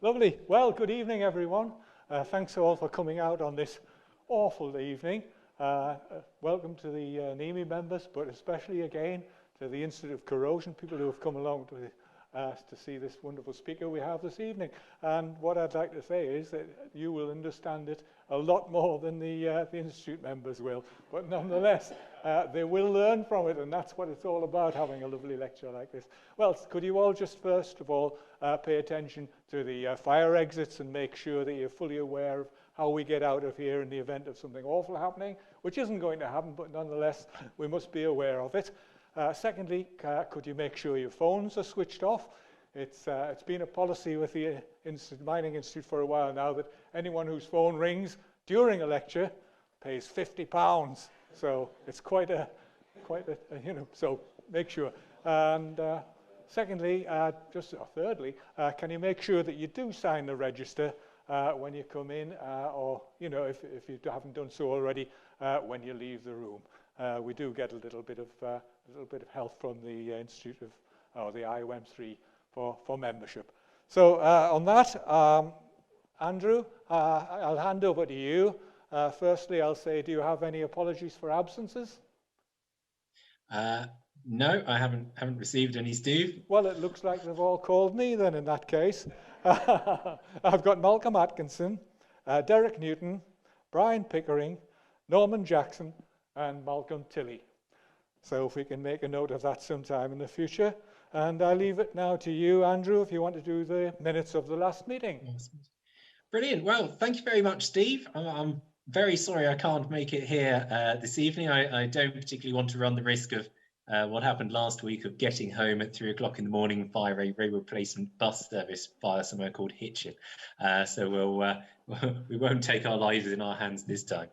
Lovely. Well, good evening, everyone. Thanks all for coming out on this awful evening. Welcome to the NEMI members, but especially again to the Institute of Corrosion, people who have come along to see this wonderful speaker we have this evening. And what I'd like to say is that you will understand it a lot more than the Institute members will. But nonetheless, they will learn from it, and that's what it's all about, having a lovely lecture like this. Well, could you all just first of all pay attention to the fire exits and make sure that you're fully aware of how we get out of here in the event of something awful happening, which isn't going to happen, but nonetheless, we must be aware of it. Secondly, could you make sure your phones are switched off? It's been a policy with the Mining Institute for a while now that anyone whose phone rings during a lecture pays £50. So it's quite a so make sure. And secondly, thirdly, can you make sure that you do sign the register when you come in, or if you haven't done so already, when you leave the room. We do get a little bit of help from the Institute of the IOM3 for membership. So on that, Andrew, I'll hand over to you. Firstly, I'll say, do you have any apologies for absences? No, I haven't received any, Steve. Well, it looks like they've all called me then in that case. I've got Malcolm Atkinson, Derek Newton, Brian Pickering, Norman Jackson, and Malcolm Tilley. So if we can make a note of that sometime in the future. And I leave it now to you, Andrew, if you want to do the minutes of the last meeting. Brilliant. Well, thank you very much, Steve. I'm very sorry I can't make it here this evening. I don't particularly want to run the risk of what happened last week of getting home at 3 o'clock in the morning via a road replacement bus service via somewhere called Hitchin. So we won't take our lives in our hands this time.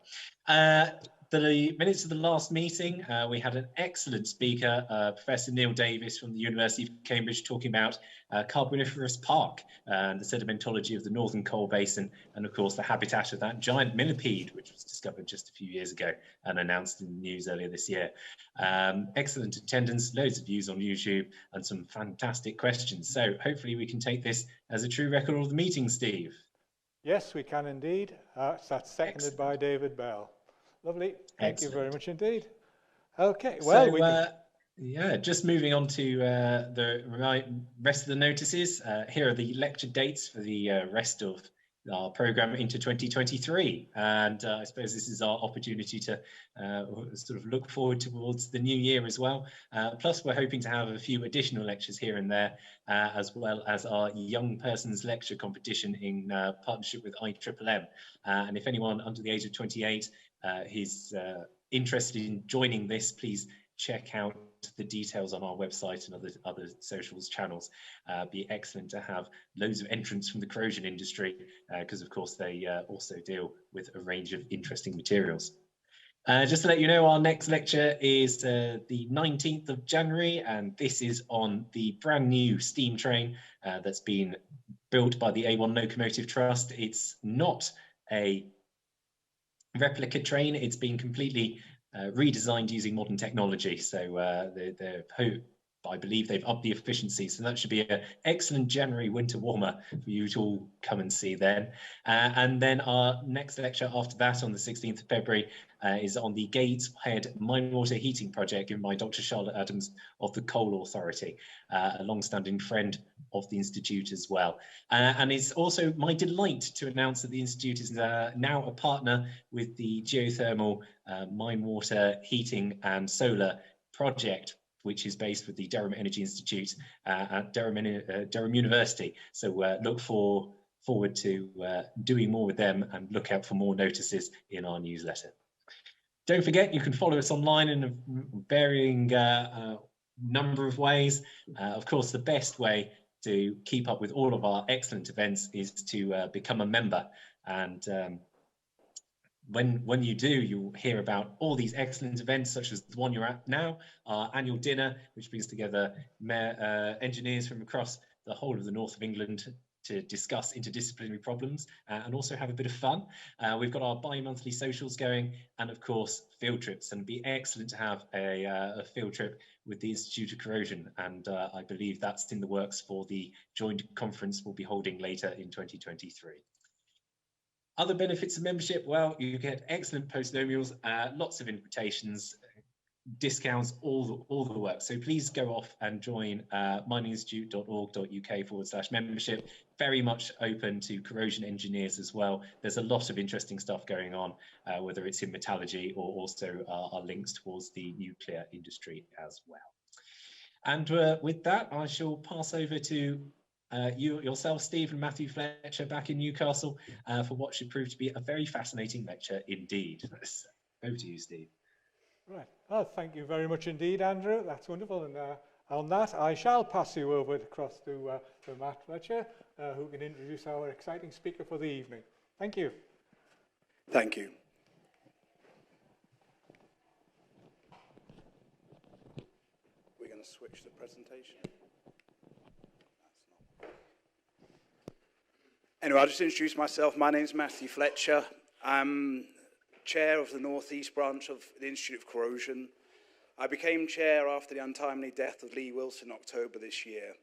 The minutes of the last meeting, we had an excellent speaker, Professor Neil Davis from the University of Cambridge, talking about Carboniferous Park and the sedimentology of the Northern Coal Basin, and of course the habitat of that giant millipede, which was discovered just a few years ago and announced in the news earlier this year. Excellent attendance, loads of views on YouTube, and some fantastic questions. So hopefully we can take this as a true record of the meeting, Steve. Yes, we can indeed. That's seconded by David Bell. Lovely. Thank you very much indeed. Okay, well, so, yeah, just moving on to the rest of the notices. Here are the lecture dates for the rest of our program into 2023, and I suppose this is our opportunity to sort of look forward towards the new year as well. Plus, we're hoping to have a few additional lectures here and there, as well as our young persons lecture competition in partnership with IMMM. And if anyone under the age of 28 is interested in joining this, please check out the details on our website and other socials channels. Be excellent to have loads of entrants from the corrosion industry, because of course they also deal with a range of interesting materials. Just to let you know, our next lecture is the 19th of January, and this is on the brand new steam train that's been built by the A1 Locomotive Trust. It's not a replica train, it's been completely redesigned using modern technology. So I believe they've upped the efficiency. So that should be an excellent January winter warmer for you to all come and see then. And then our next lecture after that on the 16th of February is on the Gateshead Mine Water Heating Project given by Dr. Charlotte Adams of the Coal Authority, a long-standing friend of the Institute as well. And it's also my delight to announce that the Institute is now a partner with the Geothermal Mine Water Heating and Solar Project, which is based with the Durham Energy Institute at Durham University. So look forward to doing more with them, and look out for more notices in our newsletter. Don't forget, you can follow us online in a varying number of ways. Of course, the best way to keep up with all of our excellent events is to become a member. And when you do, you'll hear about all these excellent events, such as the one you're at now, our annual dinner, which brings together engineers from across the whole of the north of England to discuss interdisciplinary problems and also have a bit of fun. We've got our bi-monthly socials going, and of course field trips, and it'd be excellent to have a field trip with the Institute of Corrosion, and I believe that's in the works for the joint conference we'll be holding later in 2023. Other benefits of membership, well, you get excellent postnomials, lots of invitations, discounts, all the work. So please go off and join mininginstitute.org.uk/membership. Very much open to corrosion engineers as well. There's a lot of interesting stuff going on, whether it's in metallurgy or also our links towards the nuclear industry as well. And with that, I shall pass over to yourself, Steve, and Matthew Fletcher back in Newcastle for what should prove to be a very fascinating lecture indeed. Over to you, Steve. Right. Oh, thank you very much indeed, Andrew. That's wonderful. And on that, I shall pass you over across to Matt Fletcher, who can introduce our exciting speaker for the evening. Thank you. Thank you. We're going to switch the presentation. Anyway, I'll just introduce myself. My name is Matthew Fletcher. I'm chair of the North East branch of the Institute of Corrosion. I became chair after the untimely death of Lee Wilson in October this year.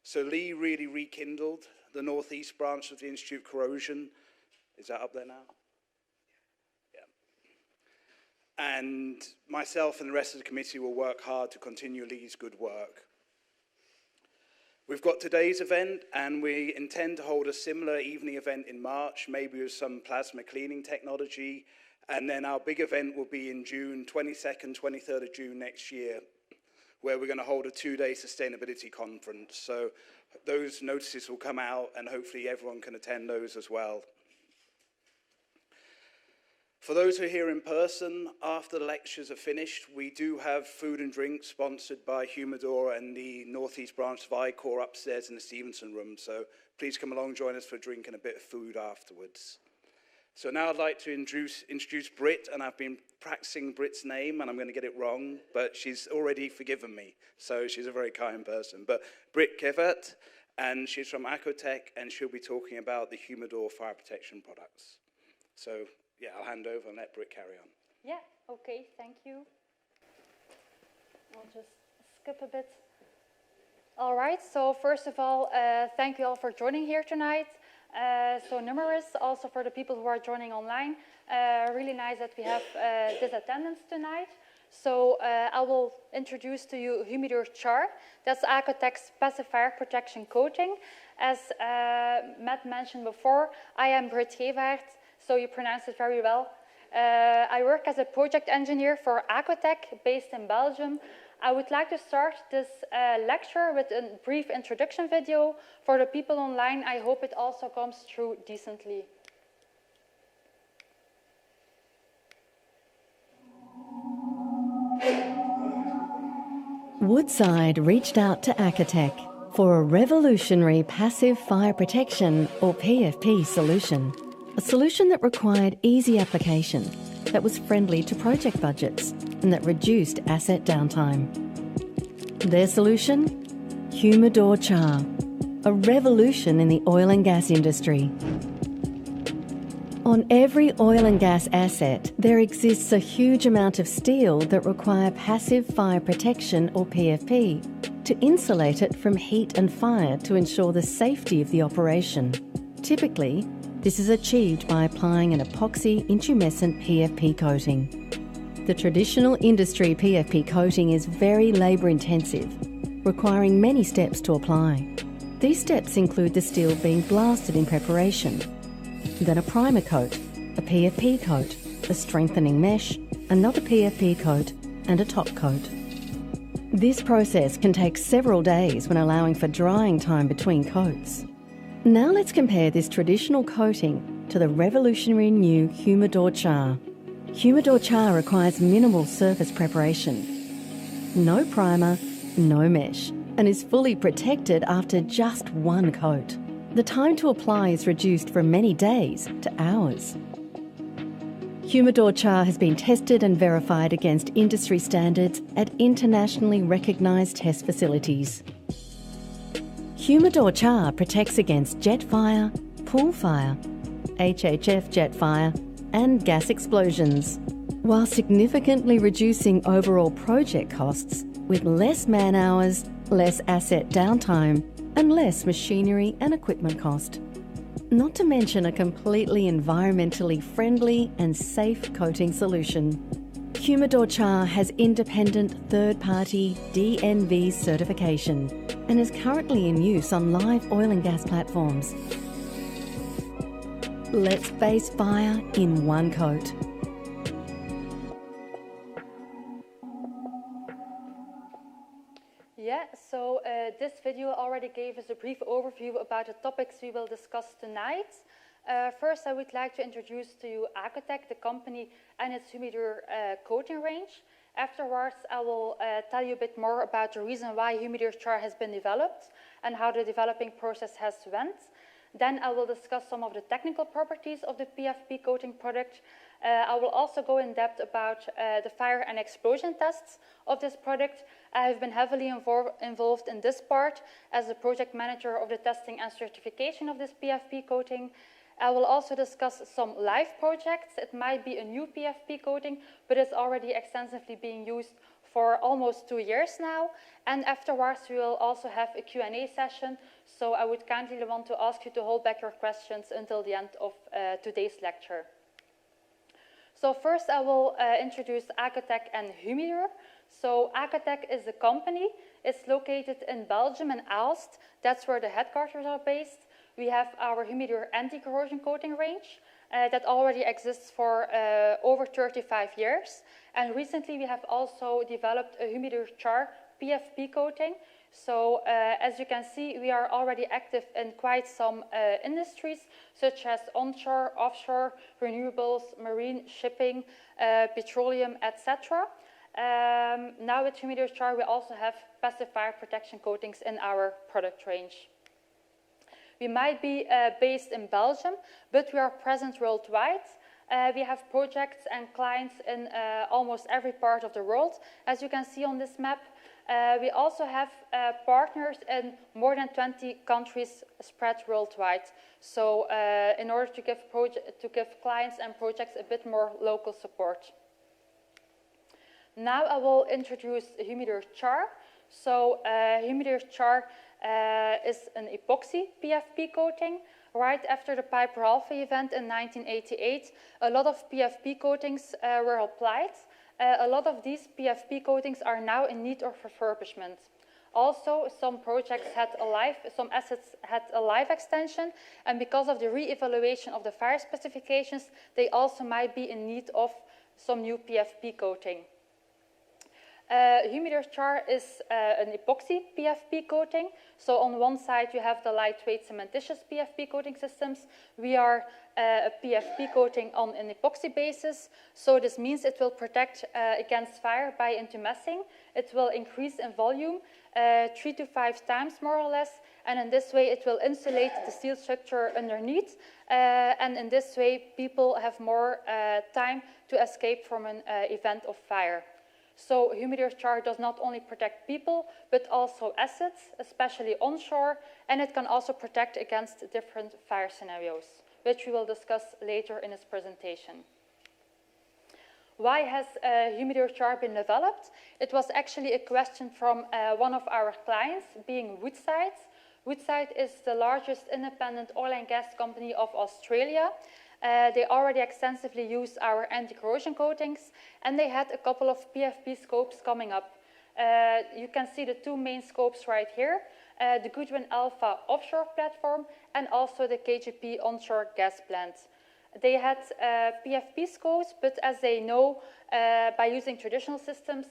So Lee really rekindled the North East branch of the Institute of Corrosion. Is that up there now? Yeah. And myself and the rest of the committee will work hard to continue Lee's good work. We've got today's event, and we intend to hold a similar evening event in March, maybe with some plasma cleaning technology. And then our big event will be in June, 22nd, 23rd of June next year, where we're going to hold a 2-day sustainability conference. So those notices will come out, and hopefully everyone can attend those as well. For those who are here in person, after the lectures are finished, we do have food and drink sponsored by Humidur and the Northeast branch of ICOR upstairs in the Stevenson room. So please come along, join us for a drink and a bit of food afterwards. So now I'd like to introduce Britt, and I've been practicing Britt's name, and I'm going to get it wrong, but she's already forgiven me, so she's a very kind person. But Britt Gevaert, and she's from Acotec, and she'll be talking about the Humidur fire protection products. So yeah, I'll hand over and let Britt carry on. Yeah, okay, thank you. I'll just skip a bit. All right, so first of all, thank you all for joining here tonight. So numerous, also for the people who are joining online. Really nice that we have this attendance tonight. So I will introduce to you Humidur Char. That's Acotec's passive fire protection coating. As Matt mentioned before, I am Britt Gevaert, so you pronounced it very well. I work as a project engineer for Acotec, based in Belgium. I would like to start this lecture with a brief introduction video. For the people online, I hope it also comes through decently. Woodside reached out to Acotec for a revolutionary passive fire protection, or PFP, solution. A solution that required easy application, that was friendly to project budgets, and that reduced asset downtime. Their solution? Humidur Char, a revolution in the oil and gas industry. On every oil and gas asset, there exists a huge amount of steel that require passive fire protection, or PFP, to insulate it from heat and fire to ensure the safety of the operation. Typically, this is achieved by applying an epoxy intumescent PFP coating. The traditional industry PFP coating is very labour-intensive, requiring many steps to apply. These steps include the steel being blasted in preparation, then a primer coat, a PFP coat, a strengthening mesh, another PFP coat, and a top coat. This process can take several days when allowing for drying time between coats. Now let's compare this traditional coating to the revolutionary new Humidur Char. Humidur Char requires minimal surface preparation, no primer, no mesh, and is fully protected after just one coat. The time to apply is reduced from many days to hours. Humidur Char has been tested and verified against industry standards at internationally recognised test facilities. Humidur Char protects against jet fire, pool fire, HHF jet fire, and gas explosions, while significantly reducing overall project costs with less man hours, less asset downtime, and less machinery and equipment cost. Not to mention a completely environmentally friendly and safe coating solution. Humidur Char has independent third-party DNV certification and is currently in use on live oil and gas platforms. Let's face fire in one coat. Yeah, so this video already gave us a brief overview about the topics we will discuss tonight. First, I would like to introduce to you Acotec, the company, and its Humidur coating range. Afterwards, I will tell you a bit more about the reason why Humidur Char has been developed and how the developing process has went. Then I will discuss some of the technical properties of the PFP coating product. I will also go in depth about the fire and explosion tests of this product. I have been heavily involved in this part as the project manager of the testing and certification of this PFP coating. I will also discuss some live projects. It might be a new PFP coating, but it's already extensively being used for almost 2 years now. And afterwards, we will also have a Q&A session. So I would kindly want to ask you to hold back your questions until the end of today's lecture. So first, I will introduce Acotec and Humidur. So Acotec is a company. It's located in Belgium and Aalst. That's where the headquarters are based. We have our Humidur anti-corrosion coating range that already exists for over 35 years. And recently, we have also developed a Humidur Char PFP coating. So as you can see, we are already active in quite some industries, such as onshore, offshore, renewables, marine, shipping, petroleum, etc. Now with Humidur Char, we also have passive fire protection coatings in our product range. We might be based in Belgium, but we are present worldwide. We have projects and clients in almost every part of the world, as you can see on this map. We also have partners in more than 20 countries spread worldwide. So in order to give clients and projects a bit more local support. Now I will introduce Humidur Char. So Humidur Char is an epoxy PFP coating. Right after the Piper Alpha event in 1988, a lot of PFP coatings were applied. A lot of these PFP coatings are now in need of refurbishment. Also, some projects had some assets had a life extension, and because of the re-evaluation of the fire specifications, they also might be in need of some new PFP coating. Humidur Char is an epoxy PFP coating. So on one side you have the lightweight cementitious PFP coating systems. We are a PFP coating on an epoxy basis. So this means it will protect against fire by intumescing. It will increase in volume 3 to 5 times more or less. And in this way it will insulate the steel structure underneath. And in this way people have more time to escape from an event of fire. So Humidur Char does not only protect people, but also assets, especially onshore, and it can also protect against different fire scenarios, which we will discuss later in this presentation. Why has Humidur Char been developed? It was actually a question from one of our clients, being Woodside. Woodside is the largest independent oil and gas company of Australia. They already extensively use our anti-corrosion coatings, and they had a couple of PFP scopes coming up. You can see the 2 main scopes right here, the Goodwin Alpha offshore platform and also the KGP onshore gas plant. They had PFP scopes, but as they know, by using traditional systems,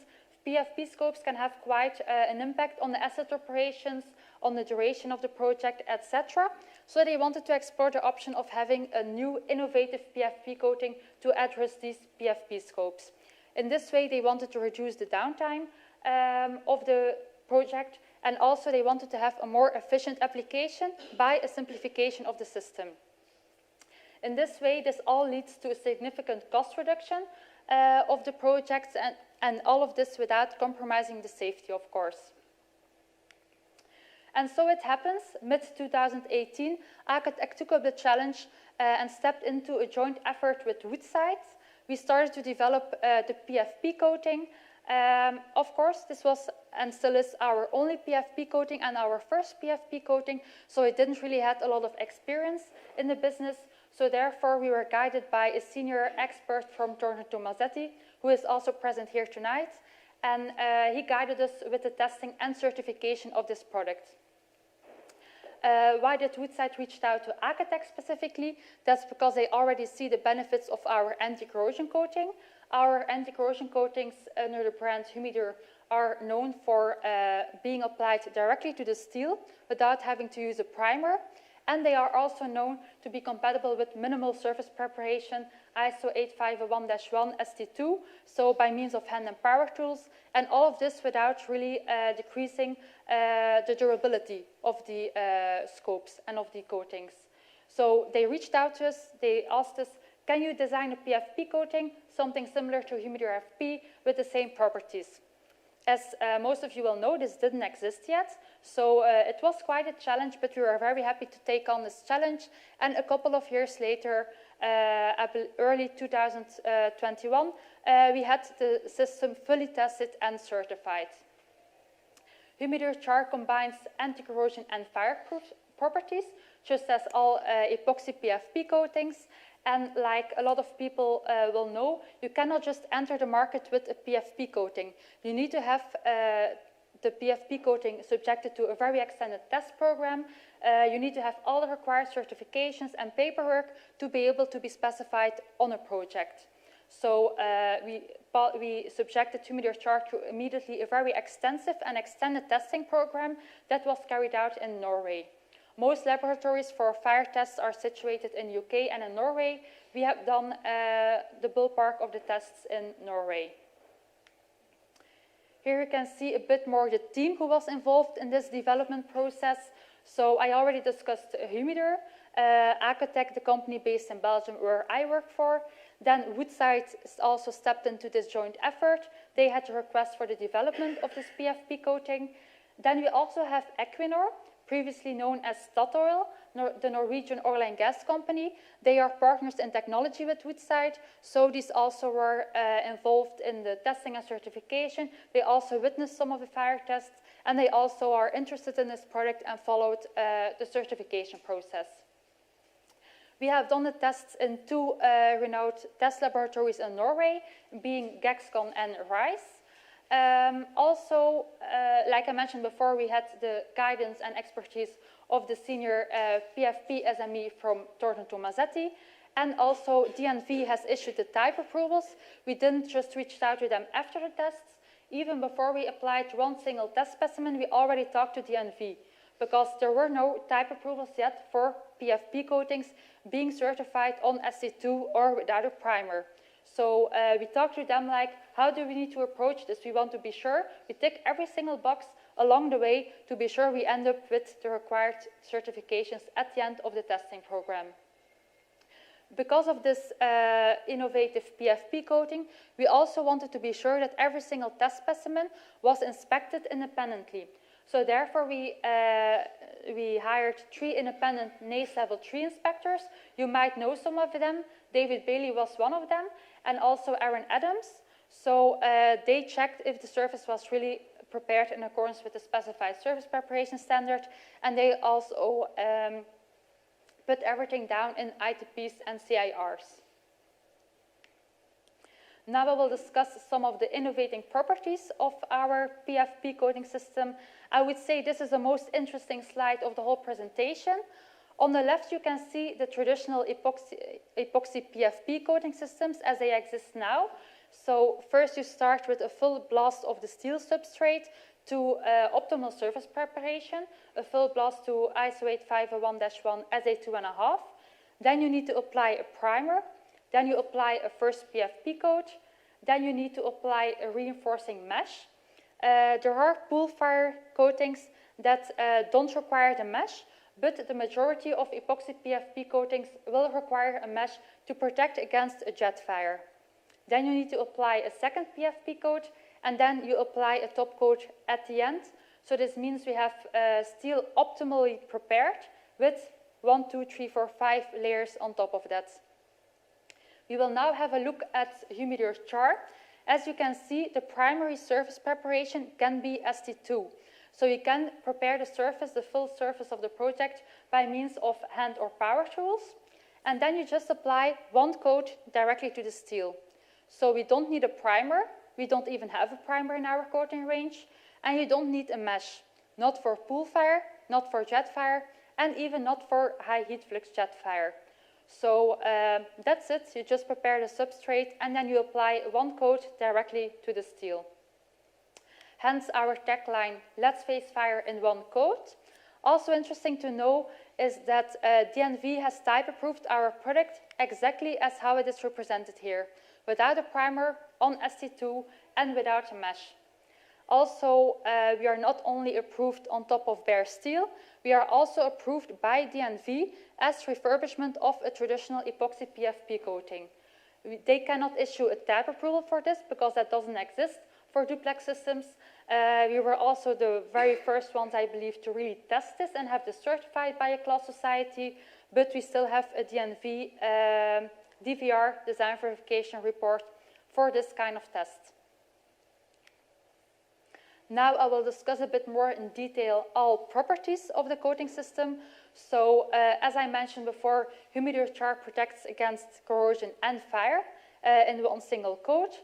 PFP scopes can have quite an impact on the asset operations, on the duration of the project, etc. So they wanted to explore the option of having a new innovative PFP coating to address these PFP scopes. In this way, they wanted to reduce the downtime of the project, and also they wanted to have a more efficient application by a simplification of the system. In this way, this all leads to a significant cost reduction of the projects, and all of this without compromising the safety, of course. And so it happens, mid-2018, Acotec took up the challenge and stepped into a joint effort with Woodside. We started to develop the PFP coating. Of course, this was and still is our only PFP coating and our first PFP coating, so it didn't really have a lot of experience in the business. So therefore, we were guided by a senior expert from Tornato Mazzetti, who is also present here tonight. And he guided us with the testing and certification of this product. Why did Woodside reach out to Acotec specifically? That's because they already see the benefits of our anti-corrosion coating. Our anti-corrosion coatings under the brand Humidur are known for being applied directly to the steel without having to use a primer. And they are also known to be compatible with minimal surface preparation, ISO 8501-1 ST2, so by means of hand and power tools, and all of this without really decreasing the durability of the scopes and of the coatings. So they reached out to us, they asked us, can you design a PFP coating, something similar to Humidur FP with the same properties? As most of you will know, this didn't exist yet, so it was quite a challenge, but we were very happy to take on this challenge. And a couple of years later, early 2021, we had the system fully tested and certified. Humidur Char combines anti-corrosion and fireproof properties, just as all epoxy PFP coatings. And like a lot of people will know, you cannot just enter the market with a PFP coating. You need to have the PFP coating subjected to a very extended test program. You need to have all the required certifications and paperwork to be able to be specified on a project. So we subjected Humidur Char to immediately a very extensive and extended testing program that was carried out in Norway. Most laboratories for fire tests are situated in UK and in Norway. We have done the ballpark of the tests in Norway. Here you can see a bit more the team who was involved in this development process. So I already discussed Humidur, Acotec, the company based in Belgium where I work for. Then Woodside also stepped into this joint effort. They had a request for the development of this PFP coating. Then we also have Equinor, previously known as Statoil, the Norwegian oil and gas company. They are partners in technology with Woodside, so these also were involved in the testing and certification. They also witnessed some of the fire tests, and they also are interested in this product and followed the certification process. We have done the tests in two renowned test laboratories in Norway, being Gaxcon and RISE. Also, like I mentioned before, we had the guidance and expertise of the senior PFP SME from Tornato Mazzetti, and also DNV has issued the type approvals. We didn't just reach out to them after the tests. Even before we applied one single test specimen, we already talked to DNV because there were no type approvals yet for PFP coatings being certified on SC2 or without a primer. So we talked to them like, how do we need to approach this? We want to be sure we tick every single box along the way to be sure we end up with the required certifications at the end of the testing program. Because of this innovative PFP coating, we also wanted to be sure that every single test specimen was inspected independently. So therefore, we hired 3 independent NACE Level 3 inspectors. You might know some of them. David Bailey was one of them, and also Aaron Adams. So they checked if the surface was really prepared in accordance with the specified surface preparation standard, and they also put everything down in ITPs and CIRs. Now I will discuss some of the innovating properties of our PFP coating system. I would say this is the most interesting slide of the whole presentation. On the left, you can see the traditional epoxy PFP coating systems as they exist now. So first you start with a full blast of the steel substrate to optimal surface preparation, a full blast to ISO 8501-1 SA2.5. Then you need to apply a primer. Then you apply a first PFP coat. Then you need to apply a reinforcing mesh. There are pool fire coatings that don't require the mesh, but the majority of epoxy PFP coatings will require a mesh to protect against a jet fire. Then you need to apply a second PFP coat, and then you apply a top coat at the end So this means we have steel optimally prepared with 1, 2, 3, 4, 5 layers on top of that. We will now have a look at Humidur Char. As you can see, the primary surface preparation can be ST2. So you can prepare the surface, the full surface of the project, by means of hand or power tools. And then you just apply one coat directly to the steel. So we don't need a primer. We don't even have a primer in our coating range. And you don't need a mesh, not for pool fire, not for jet fire, and even not for high heat flux jet fire. So that's it. You just prepare the substrate and then you apply one coat directly to the steel. Hence our tagline, let's face fire in one coat. Also interesting to know is that DNV has type approved our product exactly as how it is represented here, without a primer, on ST2, and without a mesh. Also, we are not only approved on top of bare steel, we are also approved by DNV as refurbishment of a traditional epoxy PFP coating. They cannot issue a type approval for this because that doesn't exist for duplex systems. We were also the very first ones, I believe, to really test this and have this certified by a class society, but we still have a DNV DVR, design verification report, for this kind of test. Now I will discuss a bit more in detail all properties of the coating system. So as I mentioned before, Humidur Char protects against corrosion and fire in one single coat.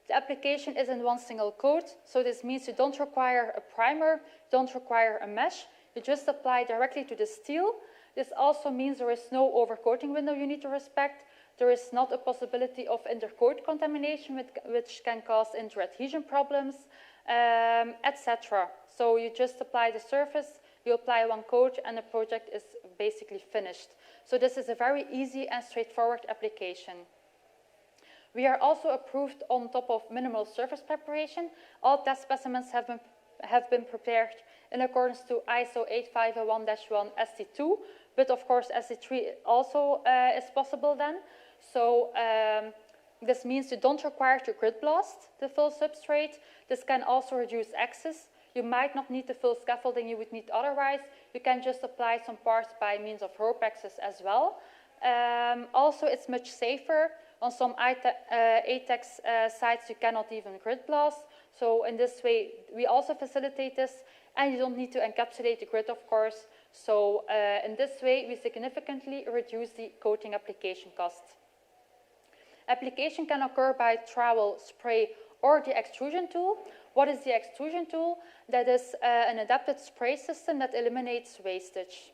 The application is in one single coat, so this means you don't require a primer, don't require a mesh, you just apply directly to the steel. This also means there is no overcoating window you need to respect. There is not a possibility of intercoat contamination, which can cause interadhesion problems, etc. So you just apply the surface, you apply one coat, and the project is basically finished. So this is a very easy and straightforward application. We are also approved on top of minimal surface preparation. All test specimens have been prepared in accordance to ISO 8501-1 ST2, but of course ST3 also is possible then. So this means you don't require to grid blast the full substrate. This can also reduce access. You might not need the full scaffolding you would need otherwise. You can just apply some parts by means of rope access as well. Also, it's much safer. On some ATEX sites, you cannot even grid blast. So in this way, we also facilitate this, and you don't need to encapsulate the grid, of course. So in this way, we significantly reduce the coating application cost. Application can occur by trowel, spray, or the extrusion tool. What is the extrusion tool? That is an adapted spray system that eliminates wastage.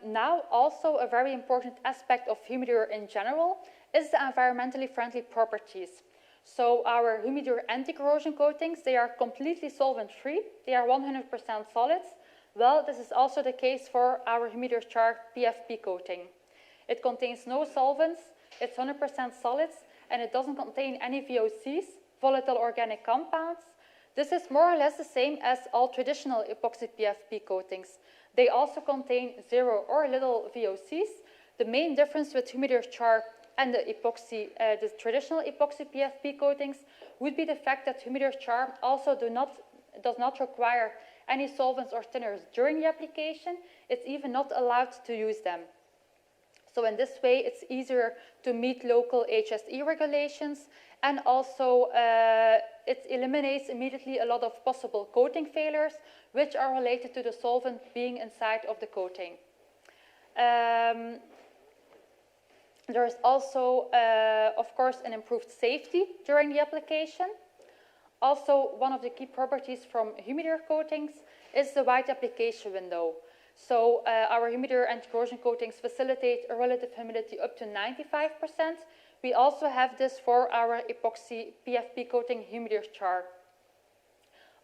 Now, also a very important aspect of Humidur in general is the environmentally friendly properties. So our Humidur anti-corrosion coatings, they are completely solvent-free. They are 100% solids. Well, this is also the case for our Humidur Char PFP coating. It contains no solvents, it's 100% solids, and it doesn't contain any VOCs, volatile organic compounds. This is more or less the same as all traditional epoxy PFP coatings. They also contain zero or little VOCs. The main difference with Humidur Char and the traditional epoxy PFP coatings would be the fact that Humidur Char also does not require any solvents or thinners during the application. It's even not allowed to use them. So in this way, it's easier to meet local HSE regulations, and also it eliminates immediately a lot of possible coating failures, which are related to the solvent being inside of the coating. There is also, of course, an improved safety during the application. Also, one of the key properties from Humidur coatings is the wide application window. So our Humidur anti-corrosion coatings facilitate a relative humidity up to 95%. We also have this for our epoxy PFP coating Humidur Char.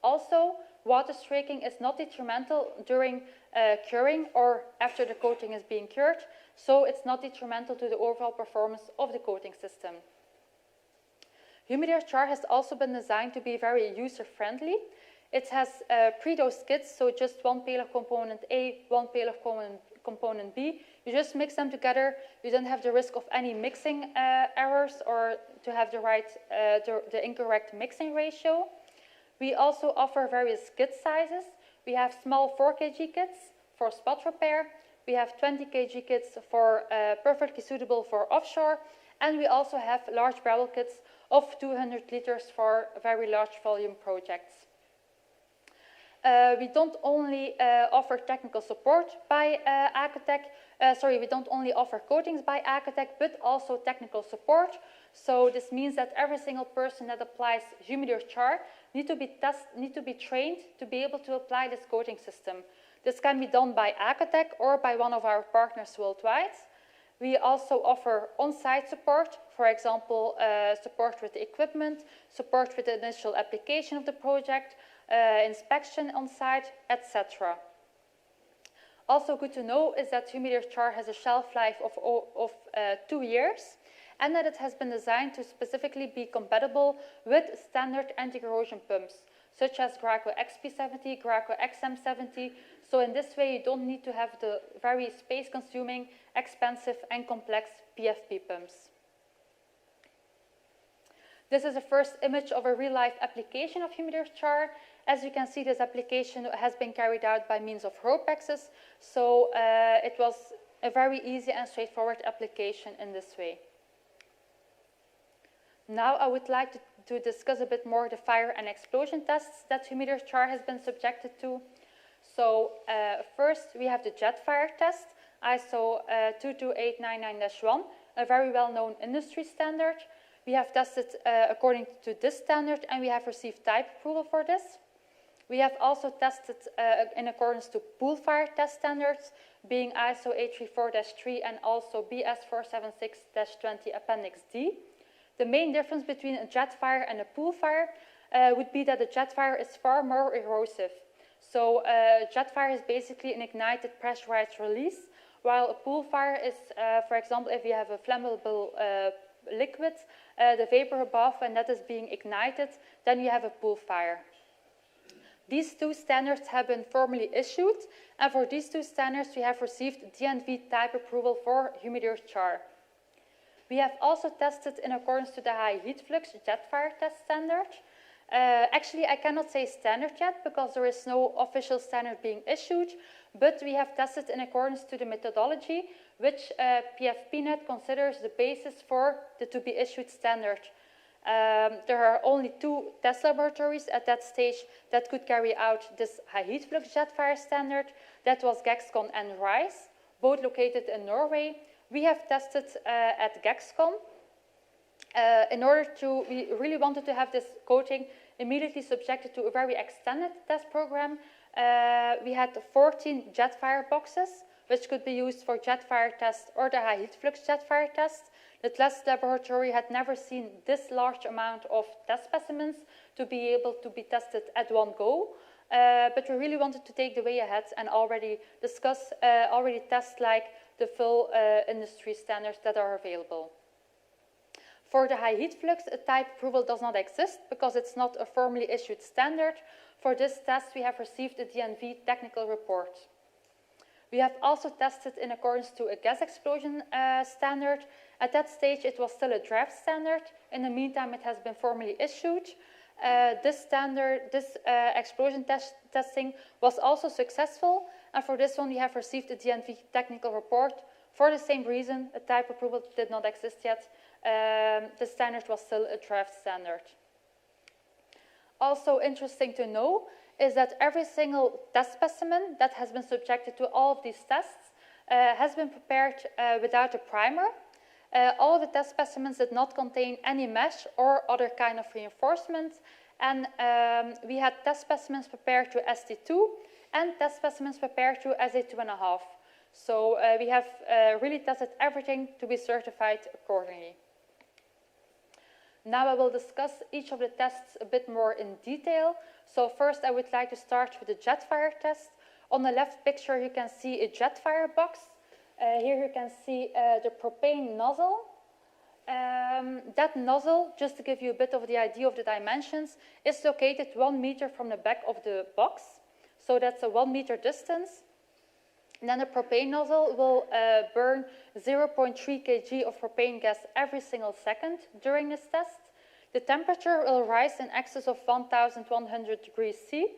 Also, water streaking is not detrimental during curing or after the coating is being cured, so it's not detrimental to the overall performance of the coating system. Humidur Char has also been designed to be very user-friendly. It has pre-dosed kits, so just one pail of component A, one pail of component B. You just mix them together. You don't have the risk of any mixing errors or to have the incorrect mixing ratio. We also offer various kit sizes. We have small 4 kg kits for spot repair. We have 20 kg kits for perfectly suitable for offshore. And we also have large barrel kits of 200 liters for very large volume projects. We don't only offer technical support by Acotec, we don't only offer coatings by Acotec, but also technical support. So this means that every single person that applies Humidur Char need to be trained to be able to apply this coating system. This can be done by Acotec or by one of our partners worldwide. We also offer on-site support, for example, support with the equipment, support with the initial application of the project, inspection on site, etc. Also good to know is that Humidur Char has a shelf life of 2 years, and that it has been designed to specifically be compatible with standard anti-corrosion pumps, such as Graco XP70, Graco XM70. So in this way, you don't need to have the very space-consuming, expensive and complex PFP pumps. This is a first image of a real-life application of Humidur Char. As you can see, this application has been carried out by means of RopeXs, so it was a very easy and straightforward application in this way. Now I would like to discuss a bit more the fire and explosion tests that Humidur Char has been subjected to. So first we have the jet fire test, ISO 22899-1, a very well-known industry standard. We have tested according to this standard and we have received type approval for this. We have also tested in accordance to pool fire test standards, being ISO 834-3 and also BS 476-20 Appendix D. The main difference between a jet fire and a pool fire would be that a jet fire is far more erosive. So jet fire is basically an ignited pressurized release, while a pool fire is, for example, if you have a flammable liquid, the vapor above, and that is being ignited, then you have a pool fire. These two standards have been formally issued, and for these two standards we have received DNV type approval for Humidur Char. We have also tested in accordance to the high heat flux jet fire test standard. Actually, I cannot say standard yet because there is no official standard being issued, but we have tested in accordance to the methodology which PFPNet considers the basis for the to be issued standard. There are only 2 test laboratories at that stage that could carry out this high heat flux jet fire standard. That was Gexcon and RISE, both located in Norway. We have tested at Gexcon. We really wanted to have this coating immediately subjected to a very extended test program. We had 14 jet fire boxes, which could be used for jet fire test or the high heat flux jet fire test. The test laboratory had never seen this large amount of test specimens to be able to be tested at one go. But we really wanted to take the way ahead and already test like the full industry standards that are available. For the high heat flux, a type approval does not exist because it's not a formally issued standard. For this test, we have received a DNV technical report. We have also tested in accordance to a gas explosion standard. At that stage, it was still a draft standard. In the meantime, it has been formally issued. This explosion testing was also successful, and for this one, we have received a DNV technical report. For the same reason, a type approval did not exist yet. The standard was still a draft standard. Also interesting to know is that every single test specimen that has been subjected to all of these tests has been prepared without a primer. All the test specimens did not contain any mesh or other kind of reinforcement, and we had test specimens prepared to ST2 and test specimens prepared to SA2.5. So we have really tested everything to be certified accordingly. Now I will discuss each of the tests a bit more in detail. So first I would like to start with the jet fire test. On the left picture you can see a jet fire box. Here you can see the propane nozzle. That nozzle, just to give you a bit of the idea of the dimensions, is located 1 meter from the back of the box. So that's a 1 meter distance. And then the propane nozzle will burn 0.3 kg of propane gas every single second during this test. the temperature will rise in excess of 1100 degrees C.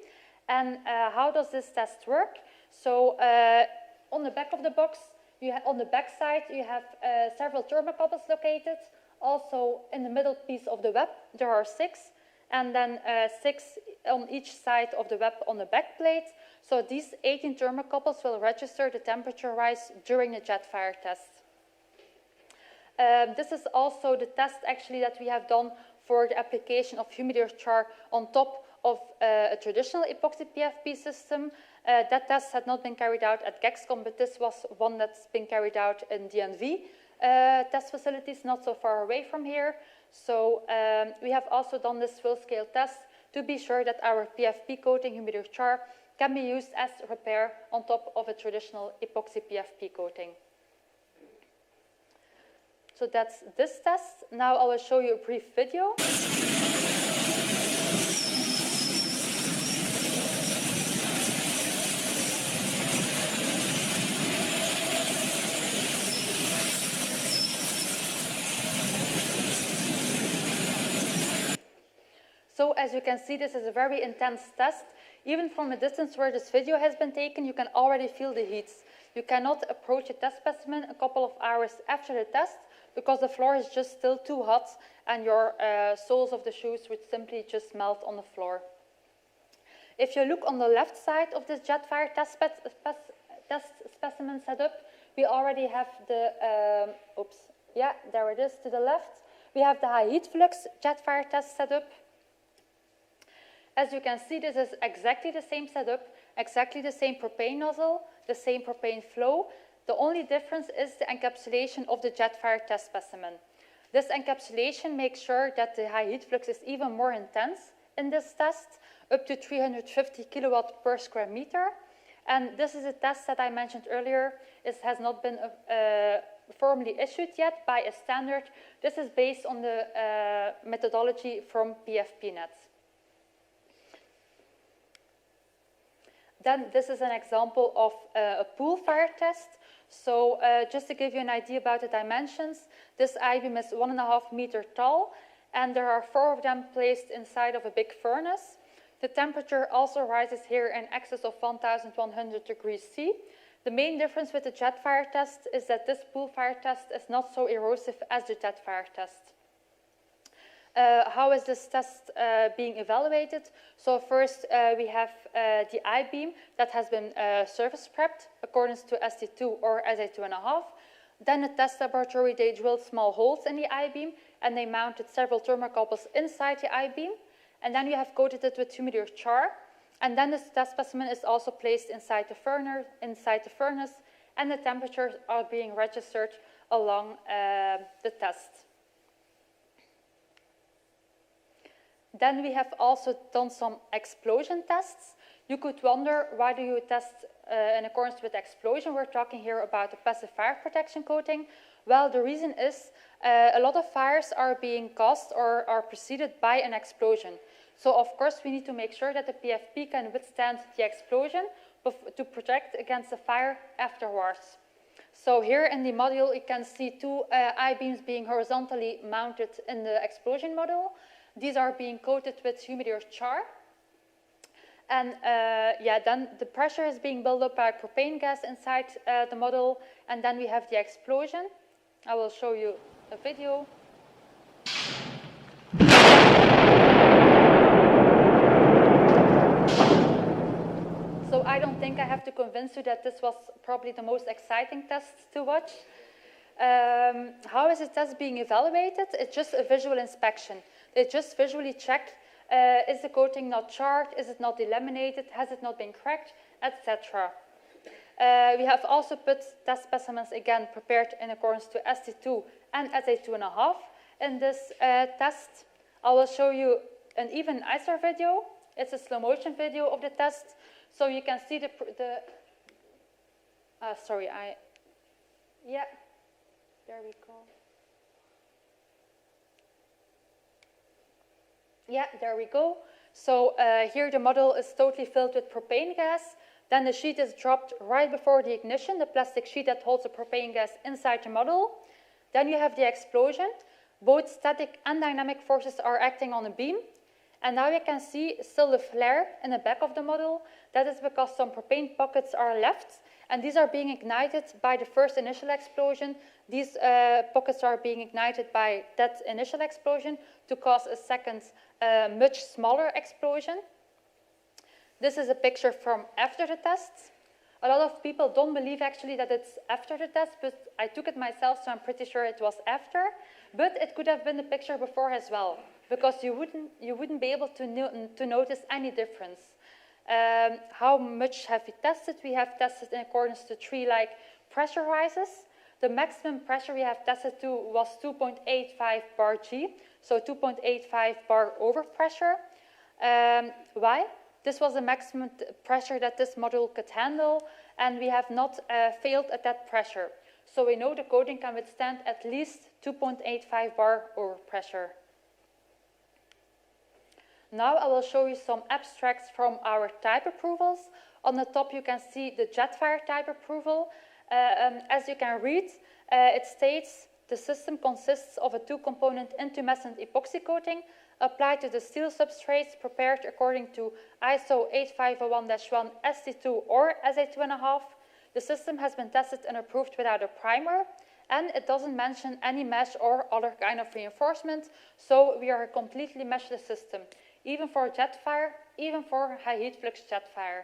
And how does this test work? So on the back of the box, on the back side, you have several thermocouples located. Also, in the middle piece of the web, there are 6, and then 6 on each side of the web on the back plate. So these 18 thermocouples will register the temperature rise during the jet fire test. This is also the test actually that we have done for the application of Humidur Char on top of a traditional epoxy PFP system. That test had not been carried out at Gexcom, but this was one that's been carried out in DNV test facilities not so far away from here. So we have also done this full-scale test to be sure that our PFP coating, Humidur Char, can be used as repair on top of a traditional epoxy PFP coating. So that's this test. Now I will show you a brief video. So as you can see, this is a very intense test. Even from a distance where this video has been taken, you can already feel the heats. You cannot approach a test specimen a couple of hours after the test because the floor is just still too hot and your soles of the shoes would simply just melt on the floor. If you look on the left side of this jet fire test specimen setup, we already have the, there it is to the left. We have the high heat flux jet fire test setup. As you can see, this is exactly the same setup, exactly the same propane nozzle, the same propane flow. The only difference is the encapsulation of the jet fire test specimen. This encapsulation makes sure that the high heat flux is even more intense in this test, up to 350 kilowatt per square meter. And this is a test that I mentioned earlier. It has not been formally issued yet by a standard. This is based on the methodology from PFPNet. Then this is an example of a pool fire test. So just to give you an idea about the dimensions, this I-beam is 1.5 meters tall, and there are 4 of them placed inside of a big furnace. The temperature also rises here in excess of 1100 degrees C. The main difference with the jet fire test is that this pool fire test is not so erosive as the jet fire test. How is this test being evaluated? So first we have the I-beam that has been surface prepped according to ST2 or SA2.5. Then the test laboratory, they drilled small holes in the I-beam and they mounted several thermocouples inside the I-beam. And then you have coated it with Humidur Char. And then this test specimen is also placed inside the furnace, and the temperatures are being registered along the test. Then we have also done some explosion tests. You could wonder, why do you test in accordance with explosion? We're talking here about the passive fire protection coating. Well, the reason is a lot of fires are being caused or are preceded by an explosion. So of course we need to make sure that the PFP can withstand the explosion to protect against the fire afterwards. So here in the module you can see 2 I-beams being horizontally mounted in the explosion module. These are being coated with Humidur Char. And then the pressure is being built up by propane gas inside the model. And then we have the explosion. I will show you a video. So I don't think I have to convince you that this was probably the most exciting test to watch. How is the test being evaluated? It's just a visual inspection. They just visually check, is the coating not charred, is it not delaminated, has it not been cracked, etc. We have also put test specimens, again, prepared in accordance to ST2 and SA2.5 in this test. I will show you an even nicer video. It's a slow motion video of the test. So you can see there we go. Yeah, there we go. So here the model is totally filled with propane gas. Then the sheet is dropped right before the ignition, the plastic sheet that holds the propane gas inside the model. Then you have the explosion. both static and dynamic forces are acting on a beam. And now you can see still the flare in the back of the model. That is because some propane pockets are left, and these are being ignited by the first initial explosion. These pockets are being ignited by that initial explosion to cause a second, much smaller explosion. This is a picture from after the test. A lot of people don't believe actually that it's after the test, but I took it myself, so I'm pretty sure it was after. But it could have been the picture before as well, because you wouldn't be able to notice any difference. How much have we tested? We have tested in accordance to 3 pressure rises. The maximum pressure we have tested to was 2.85 bar G, so 2.85 bar overpressure. Why? This was the maximum pressure that this module could handle, and we have not failed at that pressure. So we know the coating can withstand at least 2.85 bar overpressure. Now I will show you some abstracts from our type approvals. On the top you can see the Jetfire type approval. As you can read, it states the system consists of a 2-component intumescent epoxy coating applied to the steel substrates prepared according to ISO 8501-1 ST2 or SA2.5. The system has been tested and approved without a primer, and it doesn't mention any mesh or other kind of reinforcement, so we are a completely meshless system, even for Jetfire, even for high heat flux Jetfire.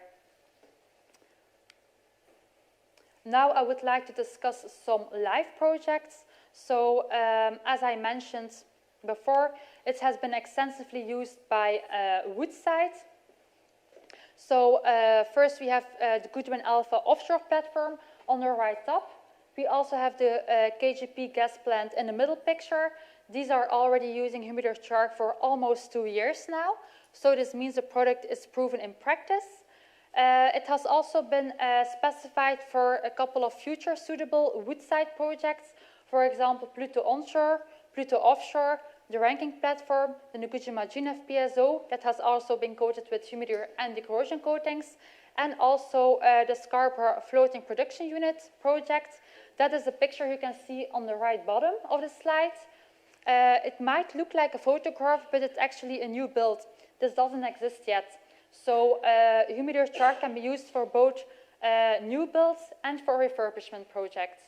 Now I would like to discuss some live projects. So as I mentioned before, it has been extensively used by Woodside. So first we have the Goodwin Alpha offshore platform on the right top. We also have the KGP gas plant in the middle picture. These are already using Humidur Char for almost 2 years now. So this means the product is proven in practice. It has also been specified for a couple of future suitable Woodside projects. For example, Pluto onshore, Pluto offshore, the ranking platform, the Nukujima FPSO that has also been coated with Humidur anti-corrosion coatings, and also the Scarborough floating production unit project. That is the picture you can see on the right bottom of the slide. It might look like a photograph, but it's actually a new build. This doesn't exist yet. So Humidur Char can be used for both new builds and for refurbishment projects.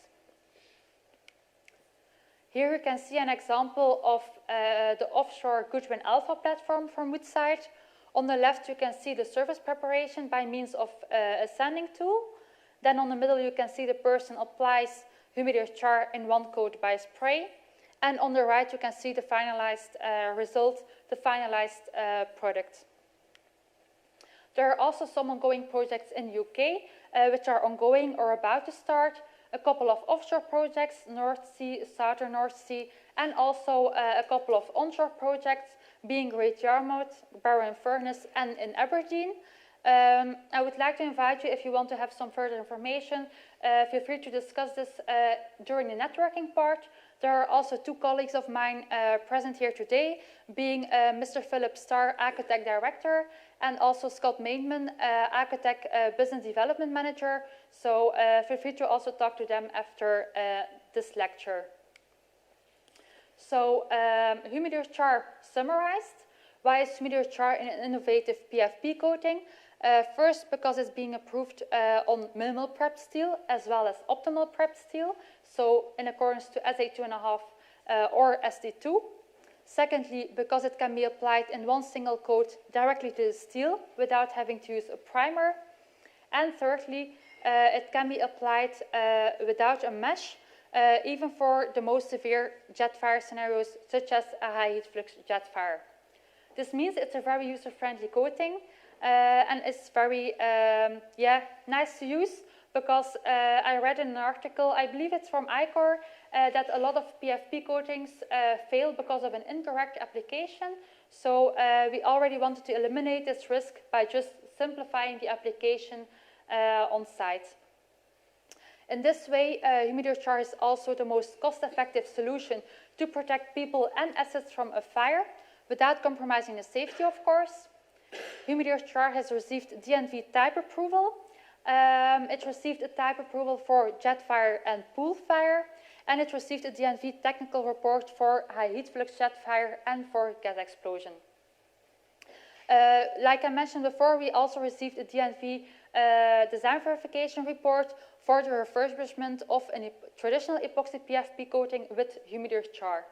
Here you can see an example of the offshore Goodwin Alpha platform from Woodside. On the left you can see the surface preparation by means of a sanding tool. Then on the middle you can see the person applies Humidur Char in one coat by spray. And on the right you can see the finalized result, the finalized product. There are also some ongoing projects in the UK which are ongoing or about to start. A couple of offshore projects, North Sea, Southern North Sea, and also a couple of onshore projects, being Great Yarmouth, Barrow Furnace, and in Aberdeen. I would like to invite you, if you want to have some further information, feel free to discuss this during the networking part. There are also 2 colleagues of mine present here today, being Mr. Philip Starr, Acotec Director, and also Scott Mainman, Acotec Business Development Manager. So feel free to also talk to them after this lecture. So Humidur Char summarized. Why is Humidur Char an innovative PFP coating? First, because it's being approved on minimal prep steel as well as optimal prep steel, so in accordance to SA2.5 or SD2. Secondly, because it can be applied in one single coat directly to the steel without having to use a primer. And thirdly, it can be applied without a mesh, even for the most severe jet fire scenarios, such as a high heat flux jet fire. This means it's a very user-friendly coating, and it's very nice to use, because I read in an article, I believe it's from ICOR, that a lot of PFP coatings fail because of an incorrect application. So we already wanted to eliminate this risk by just simplifying the application on site. In this way, Humidur Char is also the most cost-effective solution to protect people and assets from a fire, without compromising the safety, of course. Humidur Char has received DNV type approval. It received a type approval for jet fire and pool fire, and it received a DNV technical report for high heat flux jet fire and for gas explosion. Like I mentioned before, we also received a DNV design verification report for the refurbishment of a traditional epoxy PFP coating with Humidur Char.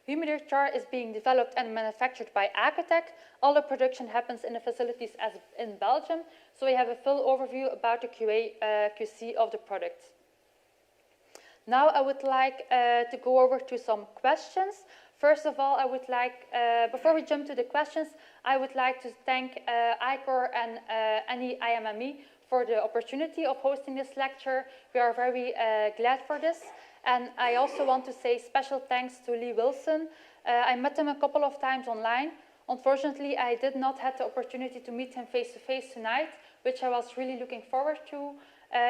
Humidur Char is being developed and manufactured by Acotec. All the production happens in the facilities as in Belgium, so we have a full overview about the QC of the product. Now I would like to go over to some questions. First of all, I would like, before we jump to the questions, I would like to thank ICOR and any IMME for the opportunity of hosting this lecture. We are very glad for this. And I also want to say special thanks to Lee Wilson. I met him a couple of times online. Unfortunately, I did not have the opportunity to meet him face-to-face tonight, which I was really looking forward to.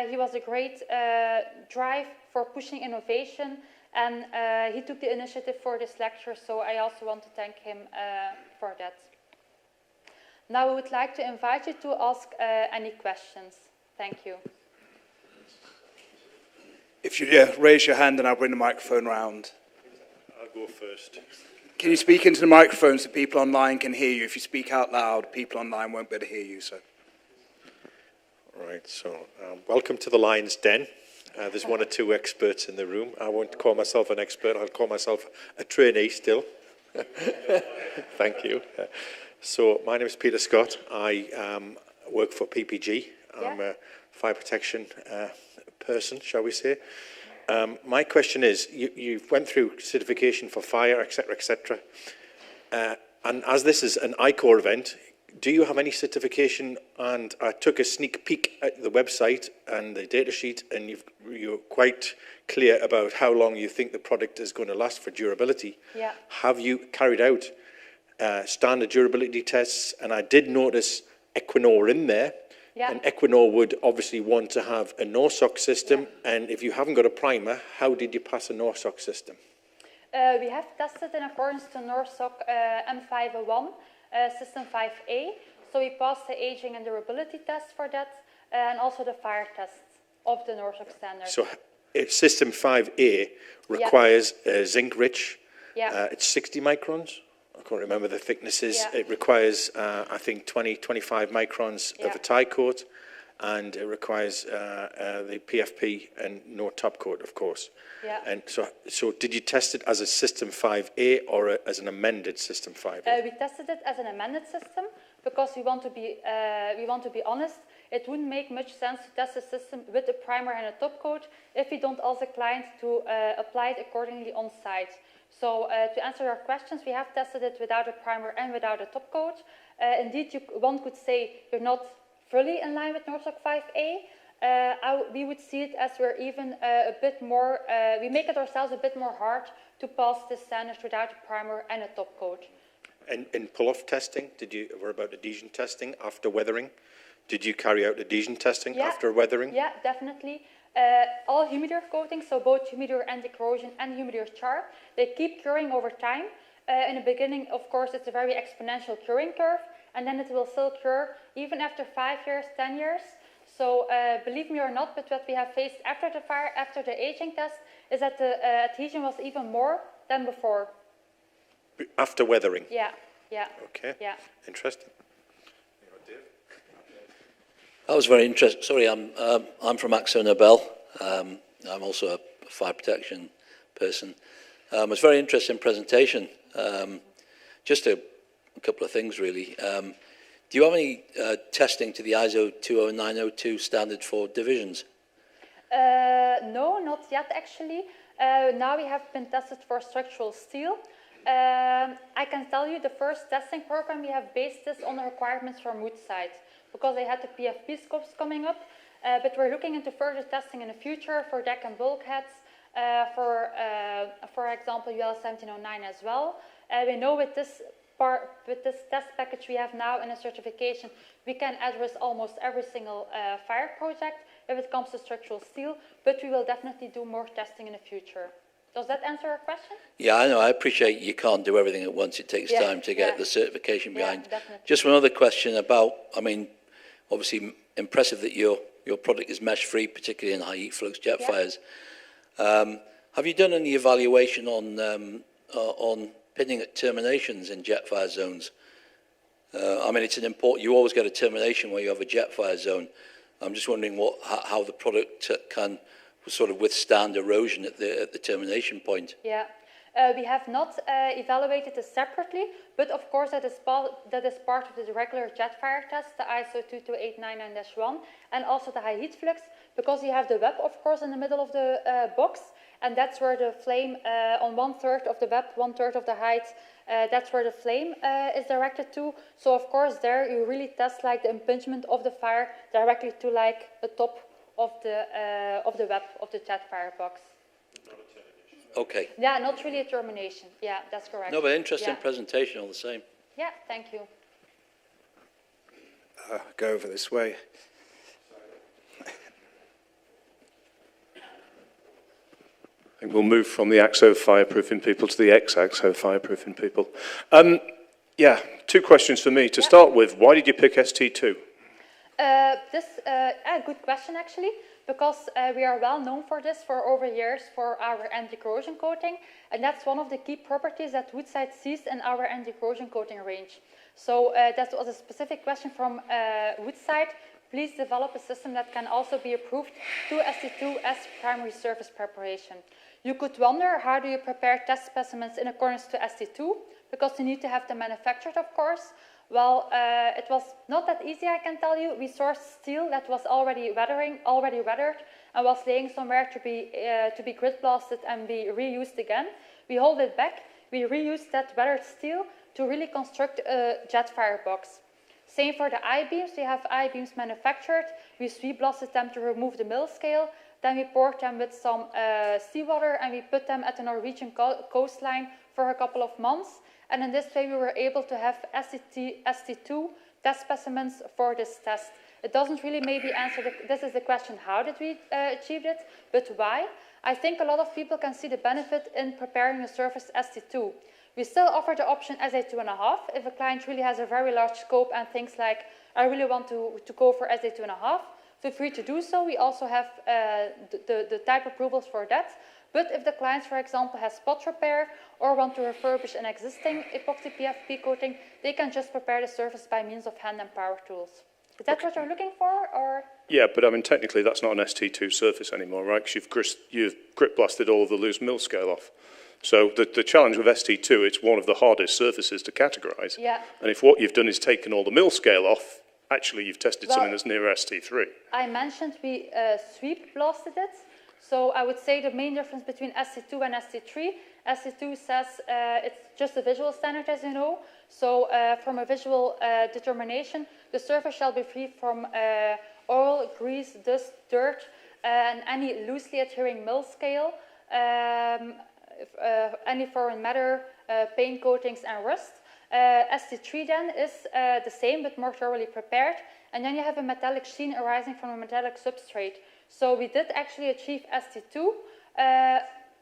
He was a great drive for pushing innovation, and he took the initiative for this lecture, so I also want to thank him for that. Now I would like to invite you to ask any questions. Thank you. If you raise your hand and I'll bring the microphone round. I'll go first. Can you speak into the microphone so people online can hear you? If you speak out loud, people online won't be able to hear you. So. Right, so welcome to the Lion's Den. There's one or two experts in the room. I won't call myself an expert, I'll call myself a trainee still. Thank you. So my name is Peter Scott. I work for PPG. I'm a fire protection person, shall we say. My question is, you went through certification for fire, etc., etc. And as this is an ICOR event, do you have any certification? And I took a sneak peek at the website and the data sheet, and you're quite clear about how long you think the product is going to last for durability. Yeah. Have you carried out standard durability tests? And I did notice Equinor in there. Yeah. And Equinor would obviously want to have a NORSOC system. Yeah. And if you haven't got a primer, how did you pass a NORSOC system? We have tested in accordance to NORSOC M501, System 5A. So we passed the aging and durability test for that, and also the fire test of the NORSOC standard. So System 5A requires zinc-rich. Yeah. It's 60 microns. I can't remember the thicknesses. Yeah. It requires, I think, 25 microns of a tie coat, and it requires the PFP and no top coat, of course. Yeah. And so did you test it as a System 5A or as an amended System 5A? We tested it as an amended system because we want to be honest. It wouldn't make much sense to test a system with a primer and a top coat if we don't ask the client to apply it accordingly on site. So to answer your questions, we have tested it without a primer and without a top coat. Indeed, one could say you're not fully in line with NORSOC 5A. We would see it as we're even a bit more, we make it ourselves a bit more hard to pass this standard without a primer and a top coat. And in pull-off testing, what about adhesion testing after weathering? Did you carry out adhesion testing after weathering? Yeah, definitely. All Humidur coatings, so both Humidur anti-corrosion and Humidur Char, they keep curing over time. In the beginning, of course, it's a very exponential curing curve, and then it will still cure even after 5 years, 10 years. So believe me or not, but what we have faced after the fire, after the aging test, is that the adhesion was even more than before. After weathering? Yeah, yeah. Okay, yeah. Interesting. That was very interesting. Sorry, I'm from Axo Nobel. I'm also a fire protection person. It was a very interesting presentation. Just a couple of things, really. Do you have any testing to the ISO 20902 standard for divisions? No, not yet, actually. Now we have been tested for structural steel. I can tell you the first testing program, we have based this on the requirements from Woodside, because they had the PFP scopes coming up, but we're looking into further testing in the future for deck and bulkheads, for example, UL 1709 as well. We know with this test package we have now in a certification, we can address almost every single fire project if it comes to structural steel, but we will definitely do more testing in the future. Does that answer your question? Yeah, I know. I appreciate you can't do everything at once. It takes time to get the certification behind. Definitely. Just one other question about, I mean, obviously impressive that your product is mesh-free, particularly in high heat flux jet fires. Have you done any evaluation on pinning at terminations in jet fire zones? I mean, it's an important. You always get a termination where you have a jet fire zone. I'm just wondering how the product can sort of withstand erosion at the termination point. Yeah. We have not evaluated this separately, but of course that is part of the regular jet fire test, the ISO 22899-1, and also the high heat flux, because you have the web, of course, in the middle of the box, and that's where the flame on 1/3 of the web, 1/3 of the height, that's where the flame is directed to. So of course there you really test like the impingement of the fire directly to like the top of the web of the jet fire box. Okay. Yeah, not really a termination. Yeah, that's correct. No, but interesting presentation all the same. Yeah, thank you. Go over this way. I think we'll move from the AXO fireproofing people to the ex-AXO fireproofing people. Yeah, 2 questions for me. To start with, why did you pick ST2? Good question actually, because we are well known for this for over years for our anti-corrosion coating, and that's one of the key properties that Woodside sees in our anti-corrosion coating range. So that was a specific question from Woodside. Please develop a system that can also be approved to ST2 as primary surface preparation. You could wonder, how do you prepare test specimens in accordance to ST2? Because you need to have them manufactured, of course. Well, it was not that easy, I can tell you. We sourced steel that was already weathered, and was laying somewhere to be grit blasted and be reused again. We hold it back. We reused that weathered steel to really construct a jet fire box. Same for the I-beams. We have I-beams manufactured. We sweep blasted them to remove the mill scale. Then we poured them with some seawater, and we put them at the Norwegian coastline for a couple of months. And in this way, we were able to have ST2 test specimens for this test. It doesn't really maybe answer this is the question, how did we achieve it, but why? I think a lot of people can see the benefit in preparing a surface ST2. We still offer the option SA2.5 if a client really has a very large scope and thinks like, I really want to go for SA2.5. Feel free to do so. We also have the type approvals for that. But if the client, for example, has spot repair or want to refurbish an existing epoxy PFP coating, they can just prepare the surface by means of hand and power tools. Is that what you're looking for, or? Yeah, but I mean, technically that's not an ST2 surface anymore, right? Because you've grit blasted all of the loose mill scale off. So the challenge with ST2, it's one of the hardest surfaces to categorize. Yeah. And if what you've done is taken all the mill scale off, actually you've tested something that's near ST3. I mentioned we sweep blasted it. So I would say the main difference between ST2 and ST3, ST2 says it's just a visual standard, as you know. So from a visual determination, the surface shall be free from oil, grease, dust, dirt, and any loosely adhering mill scale, any foreign matter, paint coatings, and rust. ST3 then is the same but more thoroughly prepared, and then you have a metallic sheen arising from a metallic substrate. So we did actually achieve ST2.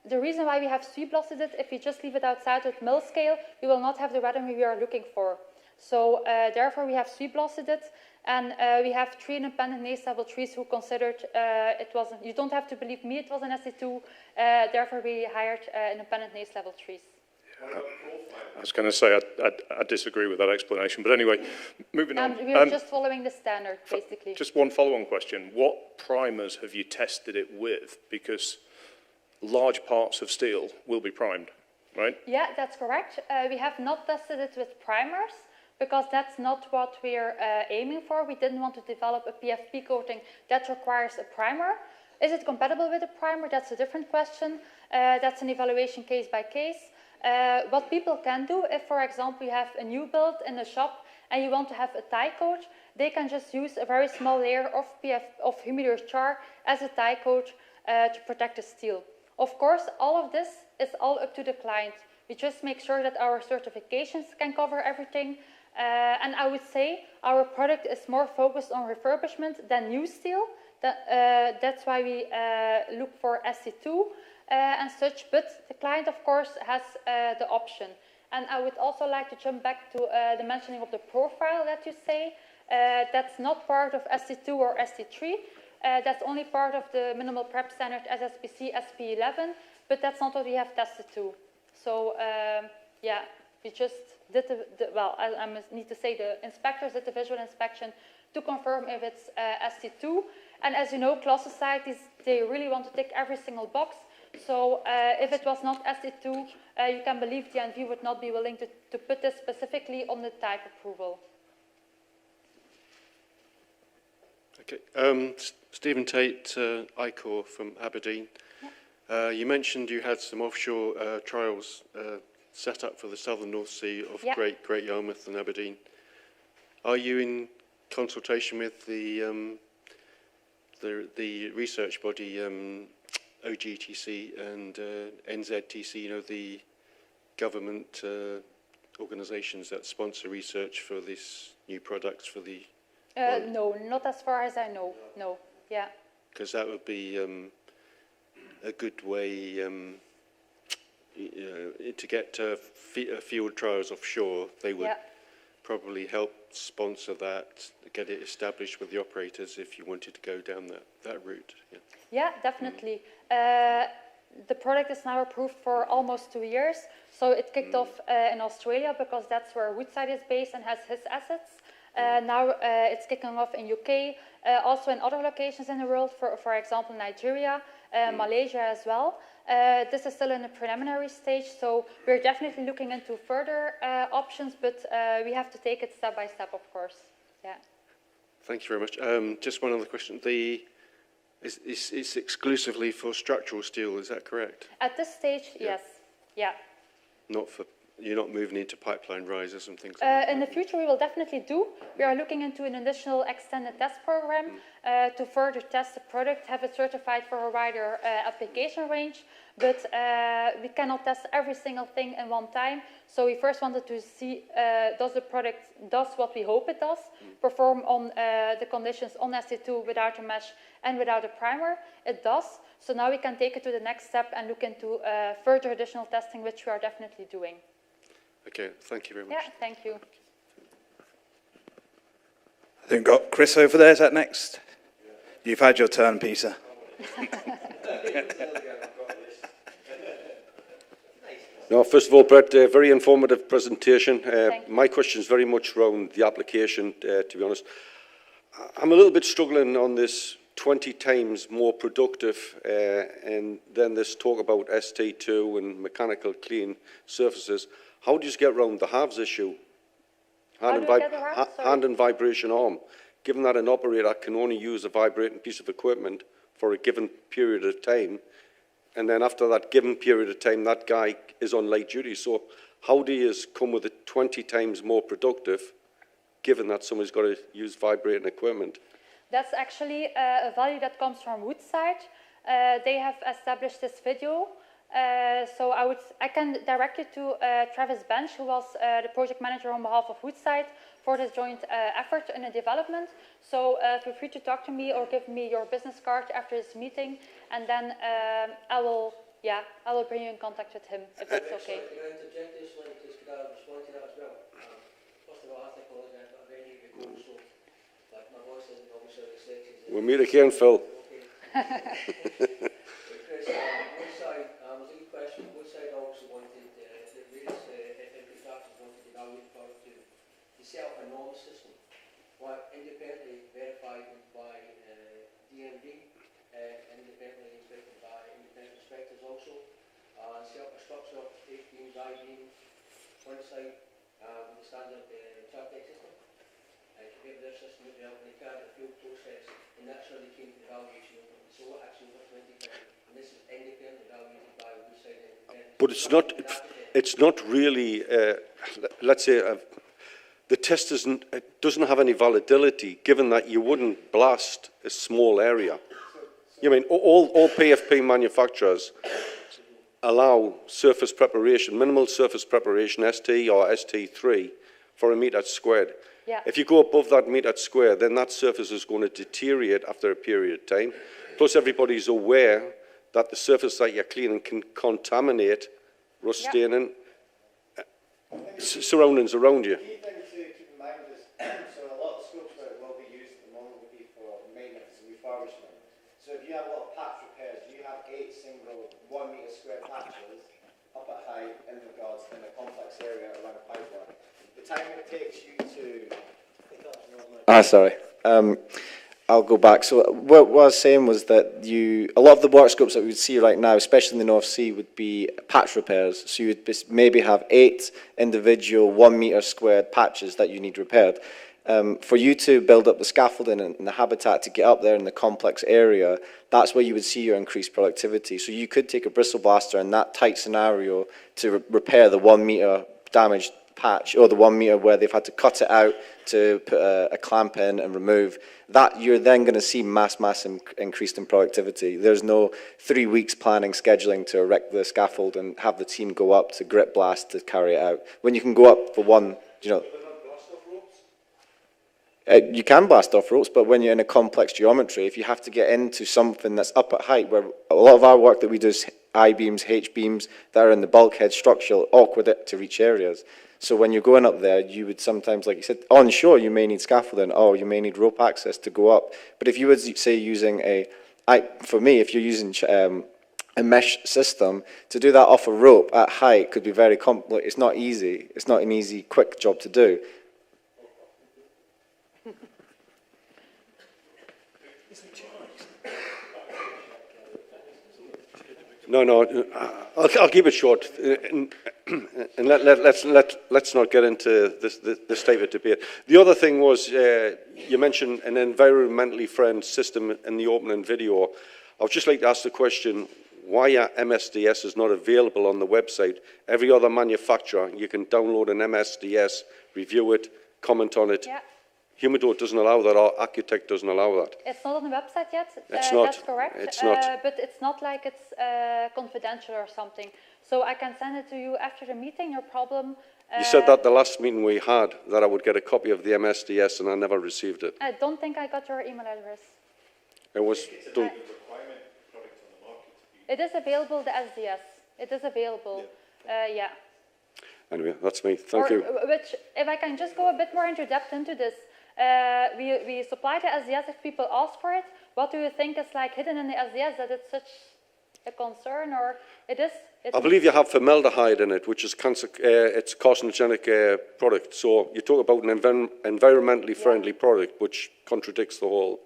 The reason why we have sweep blasted it, if we just leave it outside with mill scale, we will not have the weathering we are looking for. So therefore we have sweep blasted it, and we have 3 independent NACE level 3s who considered it wasn't, you don't have to believe me, it was an ST2, therefore we hired independent NACE level 3s. I was going to say I disagree with that explanation, but anyway, moving on. We were just following the standard, basically. Just one follow-on question. What primers have you tested it with? Because large parts of steel will be primed, right? Yeah, that's correct. We have not tested it with primers, because that's not what we're aiming for. We didn't want to develop a PFP coating that requires a primer. Is it compatible with a primer? That's a different question. That's an evaluation case by case. What people can do, if for example you have a new build in the shop and you want to have a tie coat, they can just use a very small layer of Humidur Char as a tie coat to protect the steel. Of course, all of this is all up to the client. We just make sure that our certifications can cover everything. And I would say our product is more focused on refurbishment than new steel. That's why we look for SC2 and such, but the client, of course, has the option. And I would also like to jump back to the mentioning of the profile that you say. That's not part of ST2 or ST3. That's only part of the minimal prep standard SSPC SP11, but that's not what we have tested to. So yeah, we just did well, I need to say the inspectors did the visual inspection to confirm if it's ST2. And as you know, class societies, they really want to tick every single box. So if it was not ST2, you can believe the NV would not be willing to put this specifically on the type approval. Okay, Stephen Tate, ICOR from Aberdeen. Yeah. You mentioned you had some offshore trials set up for the southern North Sea of Great Yarmouth and Aberdeen. Are you in consultation with the research body OGTC and NZTC, you know, the government organisations that sponsor research for these new products for the... No, not as far as I know, no, yeah. Because that would be a good way to get field trials offshore. They would probably help sponsor that, get it established with the operators if you wanted to go down that route. Yeah, definitely. The product is now approved for almost 2 years. So it kicked off in Australia because that's where Woodside is based and has his assets. Now it's kicking off in UK, also in other locations in the world, for example, Nigeria, Malaysia as well. This is still in a preliminary stage, so we're definitely looking into further options, but we have to take it step by step, of course. Yeah. Thank you very much. Just one other question. It's exclusively for structural steel, is that correct? At this stage, yes. Yeah. Not for... You're not moving into pipeline risers and things like that? In the future, we will definitely do. We are looking into an additional extended test program to further test the product, have it certified for a wider application range. But we cannot test every single thing in one time. So we first wanted to see, does the product does what we hope it does, perform on the conditions on ST2 without a mesh and without a primer? It does. So now we can take it to the next step and look into further additional testing, which we are definitely doing. Okay, thank you very much. Yeah, thank you. I think we've got Chris over there. Is that next? You've had your turn, Peter. No, first of all, Brett, very informative presentation. My question is very much around the application, to be honest. I'm a little bit struggling on this 20 times more productive, and then this talk about ST2 and mechanical clean surfaces. How do you get around the halves issue? Hand and vibration arm. Given that an operator can only use a vibrating piece of equipment for a given period of time, and then after that given period of time, that guy is on light duty. So how do you come with it 20 times more productive, given that somebody's got to use vibrating equipment? That's actually a value that comes from Woodside. They have established this video. So I can direct you to Travis Bench, who was the project manager on behalf of Woodside for this joint effort in the development. So feel free to talk to me or give me your business card after this meeting, and then I will bring you in contact with him if that's okay. Can I interject this one just to respond to that as well? First of all, I have to apologize for any of your calls, so like my voice isn't obviously reflected. We'll meet again, Phil. Okay. Chris, Woodside, was a good question. Woodside also wanted, the various contractors wanted the value product to set up a norm system, independently verified by DMV, independently inspected by independent inspectors also, set up a structure, 8 beams, I-beam, one side with the standard Char system, compare their system with the carried field process, and that's how they came to the valuation. So what actually was 20 times. This is independent evaluated by Woodside independent. But it's not really, let's say, the test doesn't have any validity, given that you wouldn't blast a small area. You mean, all PFP manufacturers allow surface preparation, minimal surface preparation, ST or ST3, for a metre squared. Yeah. If you go above that metre squared, then that surface is going to deteriorate after a period of time. Plus, everybody's aware that the surface that you're cleaning can contaminate rust staining surroundings around you. The key thing to keep in mind is, so a lot of scopes where patches up at height in regards in a complex area around a pipeline. The time it takes you to... sorry. I'll go back. So what I was saying was that a lot of the work scopes that we would see right now, especially in the North Sea, would be patch repairs. So you would maybe have 8 individual 1 metre squared patches that you need repaired. For you to build up the scaffolding and the habitat to get up there in the complex area, that's where you would see your increased productivity. So you could take a bristle blaster in that tight scenario to repair the 1 metre damaged patch, or the 1 metre where they've had to cut it out to put a clamp in and remove. That you're then going to see mass increased in productivity. There's no 3 weeks planning, scheduling to erect the scaffold and have the team go up to grit blast to carry it out. When you can go up for one, you can blast off ropes, but when you're in a complex geometry, if you have to get into something that's up at height, where a lot of our work that we do is I-beams, H-beams, that are in the bulkhead structural, awkward to reach areas. So when you're going up there, you would sometimes, like you said, on shore you may need scaffolding, or you may need rope access to go up. But if you would say using for me, if you're using a mesh system, to do that off a rope at height could be very complex. It's not easy. It's not an easy, quick job to do. No, I'll keep it short, and let's not get into this type of debate. The other thing was, you mentioned an environmentally friendly system in the opening video. I would just like to ask the question, why are MSDS is not available on the website? Every other manufacturer, you can download an MSDS, review it, comment on it. Yeah. Humidur doesn't allow that, or Acotec doesn't allow that. It's not on the website yet. It's not. That's correct. It's not. But it's not like it's confidential or something. So I can send it to you after the meeting, no problem. You said that the last meeting we had, that I would get a copy of the MSDS, and I never received it. I don't think I got your email address. It was done. It is available, the SDS. It is available. Yeah. Anyway, that's me. Thank you. Which, if I can just go a bit more into depth into this, we supply the SDS if people ask for it. What do you think is like hidden in the SDS that it's such a concern, or it is? I believe you have formaldehyde in it, which is cancer. It's a carcinogenic product. So you talk about an environmentally friendly product, which contradicts the whole.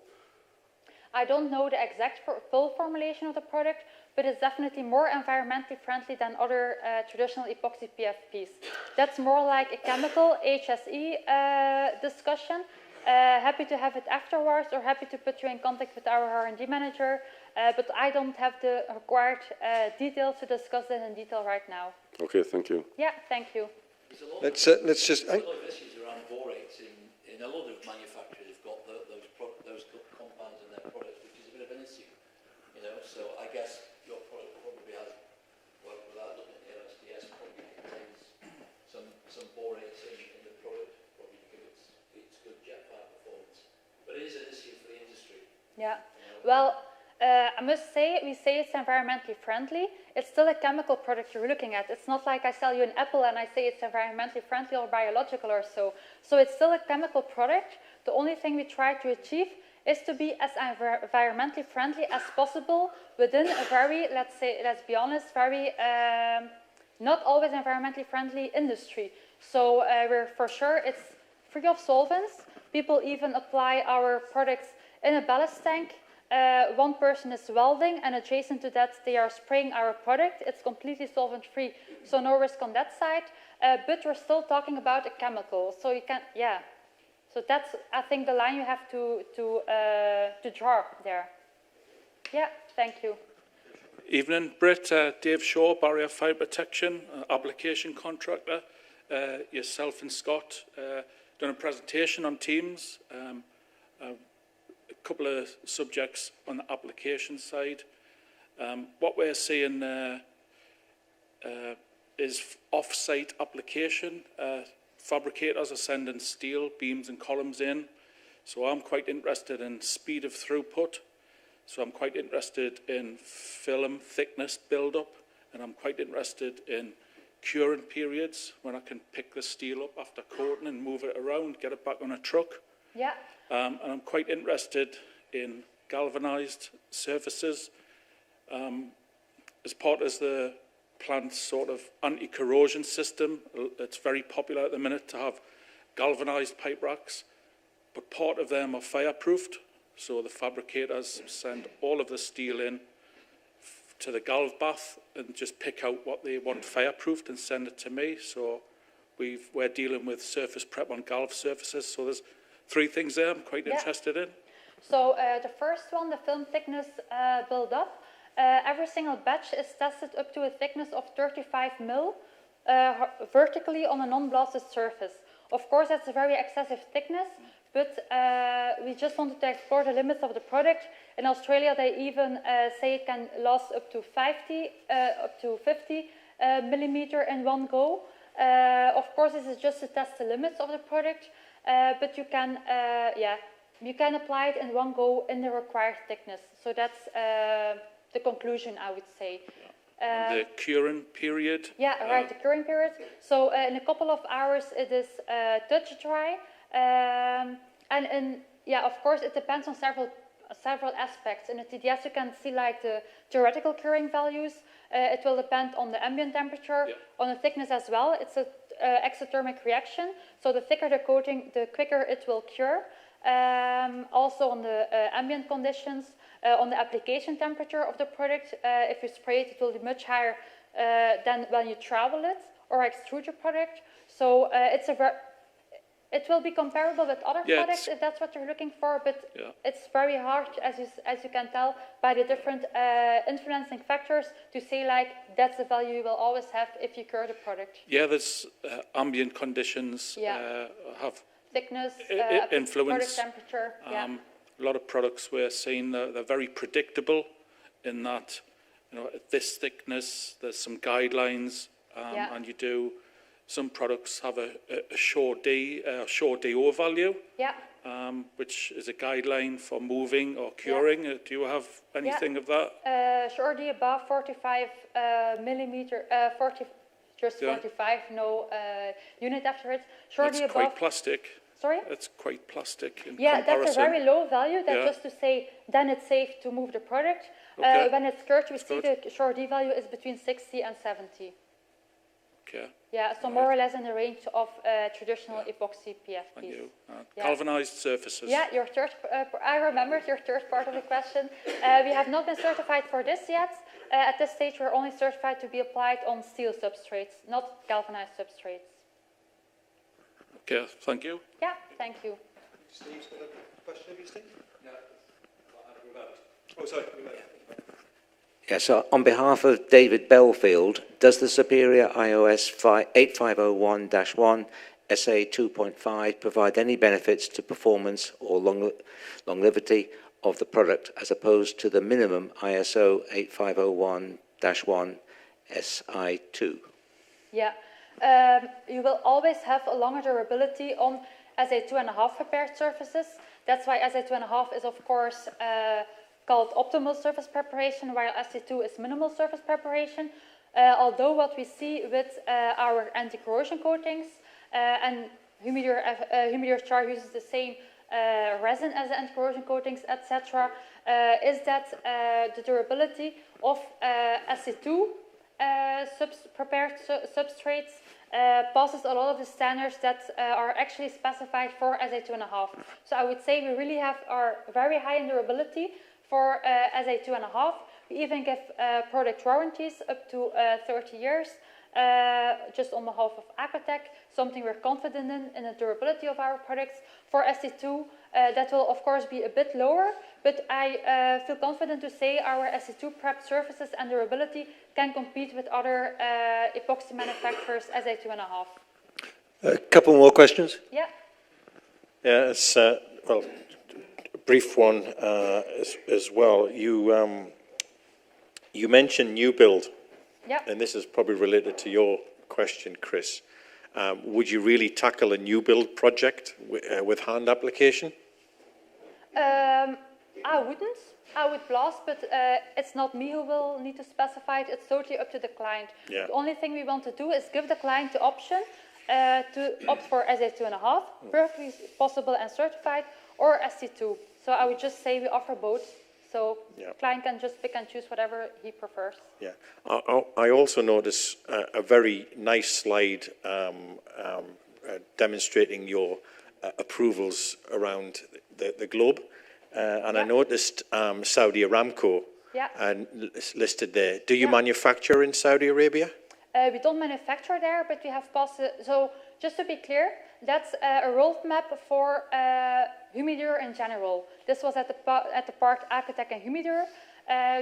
I don't know the exact full formulation of the product, but it's definitely more environmentally friendly than other traditional epoxy PFPs. That's more like a chemical HSE discussion. Happy to have it afterwards, or happy to put you in contact with our R&D manager, but I don't have the required details to discuss it in detail right now. Okay, thank you. Yeah, thank you. Let's just... There's a lot of issues around borates in a lot of manufacturers have got those compounds in their products, which is a bit of an issue, you know. So I guess your product probably has, well, without looking at the MSDS, probably contains some borates in the product, probably because it's good jet fire performance. But it is an issue for the industry. Yeah. Well, I must say, we say it's environmentally friendly. It's still a chemical product you're looking at. It's not like I sell you an apple and I say it's environmentally friendly or biological or so. So it's still a chemical product. The only thing we try to achieve is to be as environmentally friendly as possible within a very, let's be honest, very not always environmentally friendly industry. So we're for sure, it's free of solvents. People even apply our products in a ballast tank. One person is welding, and adjacent to that, they are spraying our product. It's completely solvent-free, so no risk on that side. But we're still talking about a chemical, so you can, yeah. So that's, I think, the line you have to draw there. Yeah, thank you. Evening, Britt. Dave Shaw, Barrier Fire Protection, application contractor. Yourself and Scott done a presentation on Teams. A couple of subjects on the application side. What we're seeing is off-site application. Fabricators are sending steel, beams and columns in. So I'm quite interested in speed of throughput. So I'm quite interested in film thickness build-up, and I'm quite interested in curing periods when I can pick the steel up after coating and move it around, get it back on a truck. Yeah. And I'm quite interested in galvanized surfaces. As part of the plant sort of anti-corrosion system. It's very popular at the minute to have galvanized pipe racks, but part of them are fireproofed. So the fabricators send all of the steel in to the galv bath and just pick out what they want fireproofed and send it to me. So we're dealing with surface prep on galv surfaces. So there's 3 things there I'm quite interested in. So the first one, the film thickness build up. Every single batch is tested up to a thickness of 35 mil vertically on a non-blasted surface. Of course, that's a very excessive thickness, but we just wanted to explore the limits of the product. In Australia, they even say it can last up to 50 millimeter in one go. Of course, this is just to test the limits of the product, but you can, you can apply it in one go in the required thickness. So that's the conclusion, I would say. And the curing period? Yeah, right, the curing period. So in a couple of hours, it is touch dry. Of course, it depends on several aspects. In the TDS, you can see like the theoretical curing values. It will depend on the ambient temperature, on the thickness as well. It's an exothermic reaction. So the thicker the coating, the quicker it will cure. Also on the ambient conditions, on the application temperature of the product. If you spray it, it will be much higher than when you travel it or extrude your product. So it will be comparable with other products if that's what you're looking for, but it's very hard, as you can tell, by the different influencing factors to say like that's the value you will always have if you cure the product. Yeah, there's ambient conditions have thickness, influence. Product temperature. A lot of products we're seeing they're very predictable in that, you know, at this thickness there's some guidelines, and you do. Some products have a short DO value, which is a guideline for moving or curing. Do you have anything of that? Short D above 45 millimeter, 45, no unit after it. Short D above. Quite plastic. Sorry? It's quite plastic in comparison. That's a very low value. That's just to say, then it's safe to move the product. Okay. When it's cured, we see the short D value is between 60 and 70. Okay. Yeah, so more or less in the range of traditional epoxy PFPs. Thank you. Galvanized surfaces. Yeah, your third. I remembered your third part of the question. We have not been certified for this yet. At this stage, we're only certified to be applied on steel substrates, not galvanized substrates. Okay, thank you. Yeah, thank you. Steve's got a question, have you, Steve? No. Oh, sorry. Yeah, so on behalf of David Belfield, does the Superior iOS 8501-1 SA 2.5 provide any benefits to performance or longevity of the product as opposed to the minimum ISO 8501-1 SI2? Yeah, you will always have a longer durability on SA2.5 prepared surfaces. That's why SA2.5 is, of course, called optimal surface preparation, while SC2 is minimal surface preparation. Although what we see with our anti-corrosion coatings, and Humidur Char uses the same resin as the anti-corrosion coatings, etc., is that the durability of SC2 prepared substrates passes a lot of the standards that are actually specified for SA2.5. So I would say we really are very high in durability for SA2.5. We even give product warranties up to 30 years, just on behalf of Acotec, something we're confident in the durability of our products. For SC2, that will of course be a bit lower, but I feel confident to say our SC2 prepped surfaces and durability can compete with other epoxy manufacturers SA2.5. A couple more questions? Yeah. Yeah, it's, well, a brief one as well. You mentioned new build, and this is probably related to your question, Chris. Would you really tackle a new build project with hand application? I wouldn't. I would blast, but it's not me who will need to specify it. It's totally up to the client. Yeah. The only thing we want to do is give the client the option to opt for SA2.5, perfectly possible and certified, or SC2. So I would just say we offer both. So Yeah. client can just pick and choose whatever he prefers. Yeah. I also notice a very nice slide demonstrating your approvals around the globe. And I noticed Saudi Aramco listed there. Do you manufacture in Saudi Arabia? We don't manufacture there, but we have passed it. So just to be clear, that's a roadmap for Humidur in general. This was at the part Acotec and Humidur.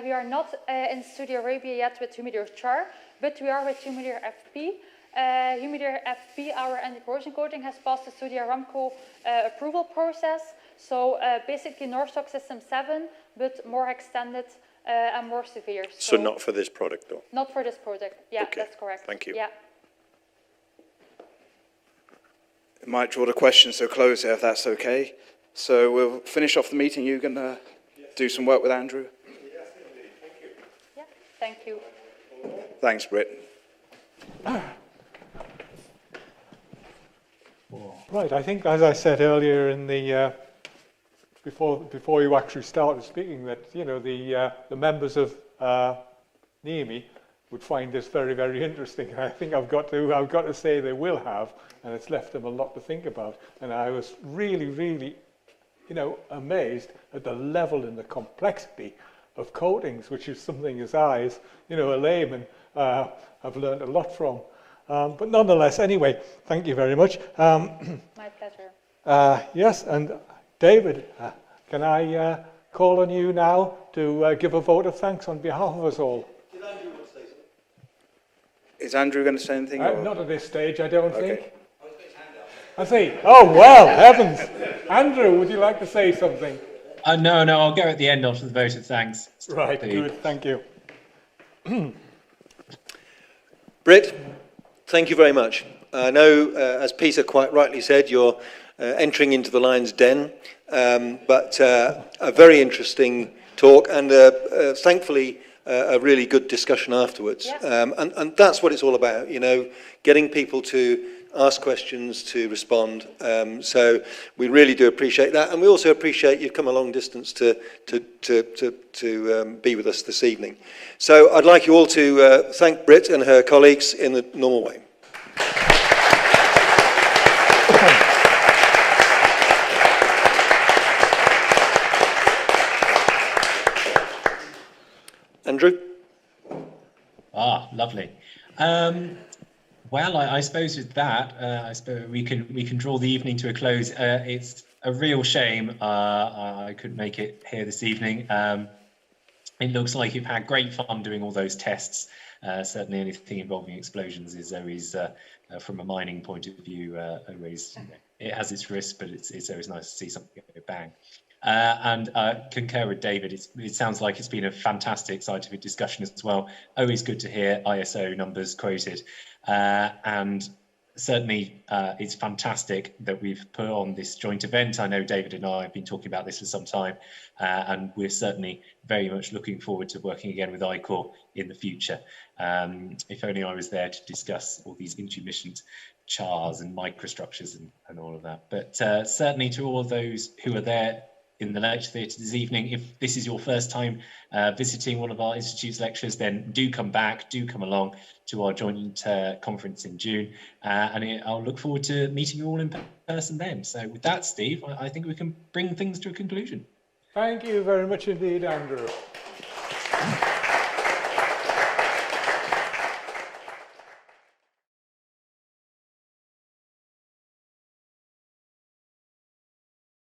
We are not in Saudi Arabia yet with Humidur Char, but we are with Humidur FP. Humidur FP, our anti-corrosion coating, has passed the Saudi Aramco approval process. So basically Norstock System 7, but more extended and more severe. So not for this product, though? Not for this product. Yeah, okay. That's correct. Thank you. Yeah. I might draw the questions to a close there, if that's okay. So we'll finish off the meeting. You're going to do some work with Andrew? Yes, indeed. Thank you. Yeah, thank you. Thanks, Britt. Right, I think, as I said earlier in the before you actually started speaking, that the members of NEMI would find this very, very interesting. I think I've got to say they will have, and it's left them a lot to think about. And I was really, really, amazed at the level and the complexity of coatings, which is something as I, as a layman, have learned a lot from. But nonetheless, anyway, thank you very much. My pleasure. Yes, and David, can I call on you now to give a vote of thanks on behalf of us all? Did Andrew want to say something? Is Andrew going to say anything? Not at this stage, I don't think. I see. Oh, well, heavens. Andrew, would you like to say something? No, I'll go at the end after the vote of thanks. Right, good, thank you. Britt, thank you very much. I know, as Peter quite rightly said, you're entering into the lion's den, but a very interesting talk and thankfully a really good discussion afterwards. Yeah. And that's what it's all about, getting people to ask questions, to respond. So we really do appreciate that, and we also appreciate you've come a long distance to be with us this evening. So I'd like you all to thank Britt and her colleagues in the normal way. Andrew? Lovely. Well, I suppose with that, I suppose we can draw the evening to a close. It's a real shame I couldn't make it here this evening. It looks like you've had great fun doing all those tests. Certainly anything involving explosions is always, from a mining point of view, always, it has its risks, but it's always nice to see something go bang. And concur with David, it sounds like it's been a fantastic scientific discussion as well. Always good to hear ISO numbers quoted. And certainly it's fantastic that we've put on this joint event. I know David and I have been talking about this for some time, and we're certainly very much looking forward to working again with ICOR in the future. If only I was there to discuss all these intermittent chars and microstructures and all of that. But certainly to all of those who are there in the lecture theatre this evening, if this is your first time visiting one of our Institute's lectures, then do come back, do come along to our joint conference in June, and I'll look forward to meeting you all in person then. So with that, Steve, I think we can bring things to a conclusion. Thank you very much indeed, Andrew.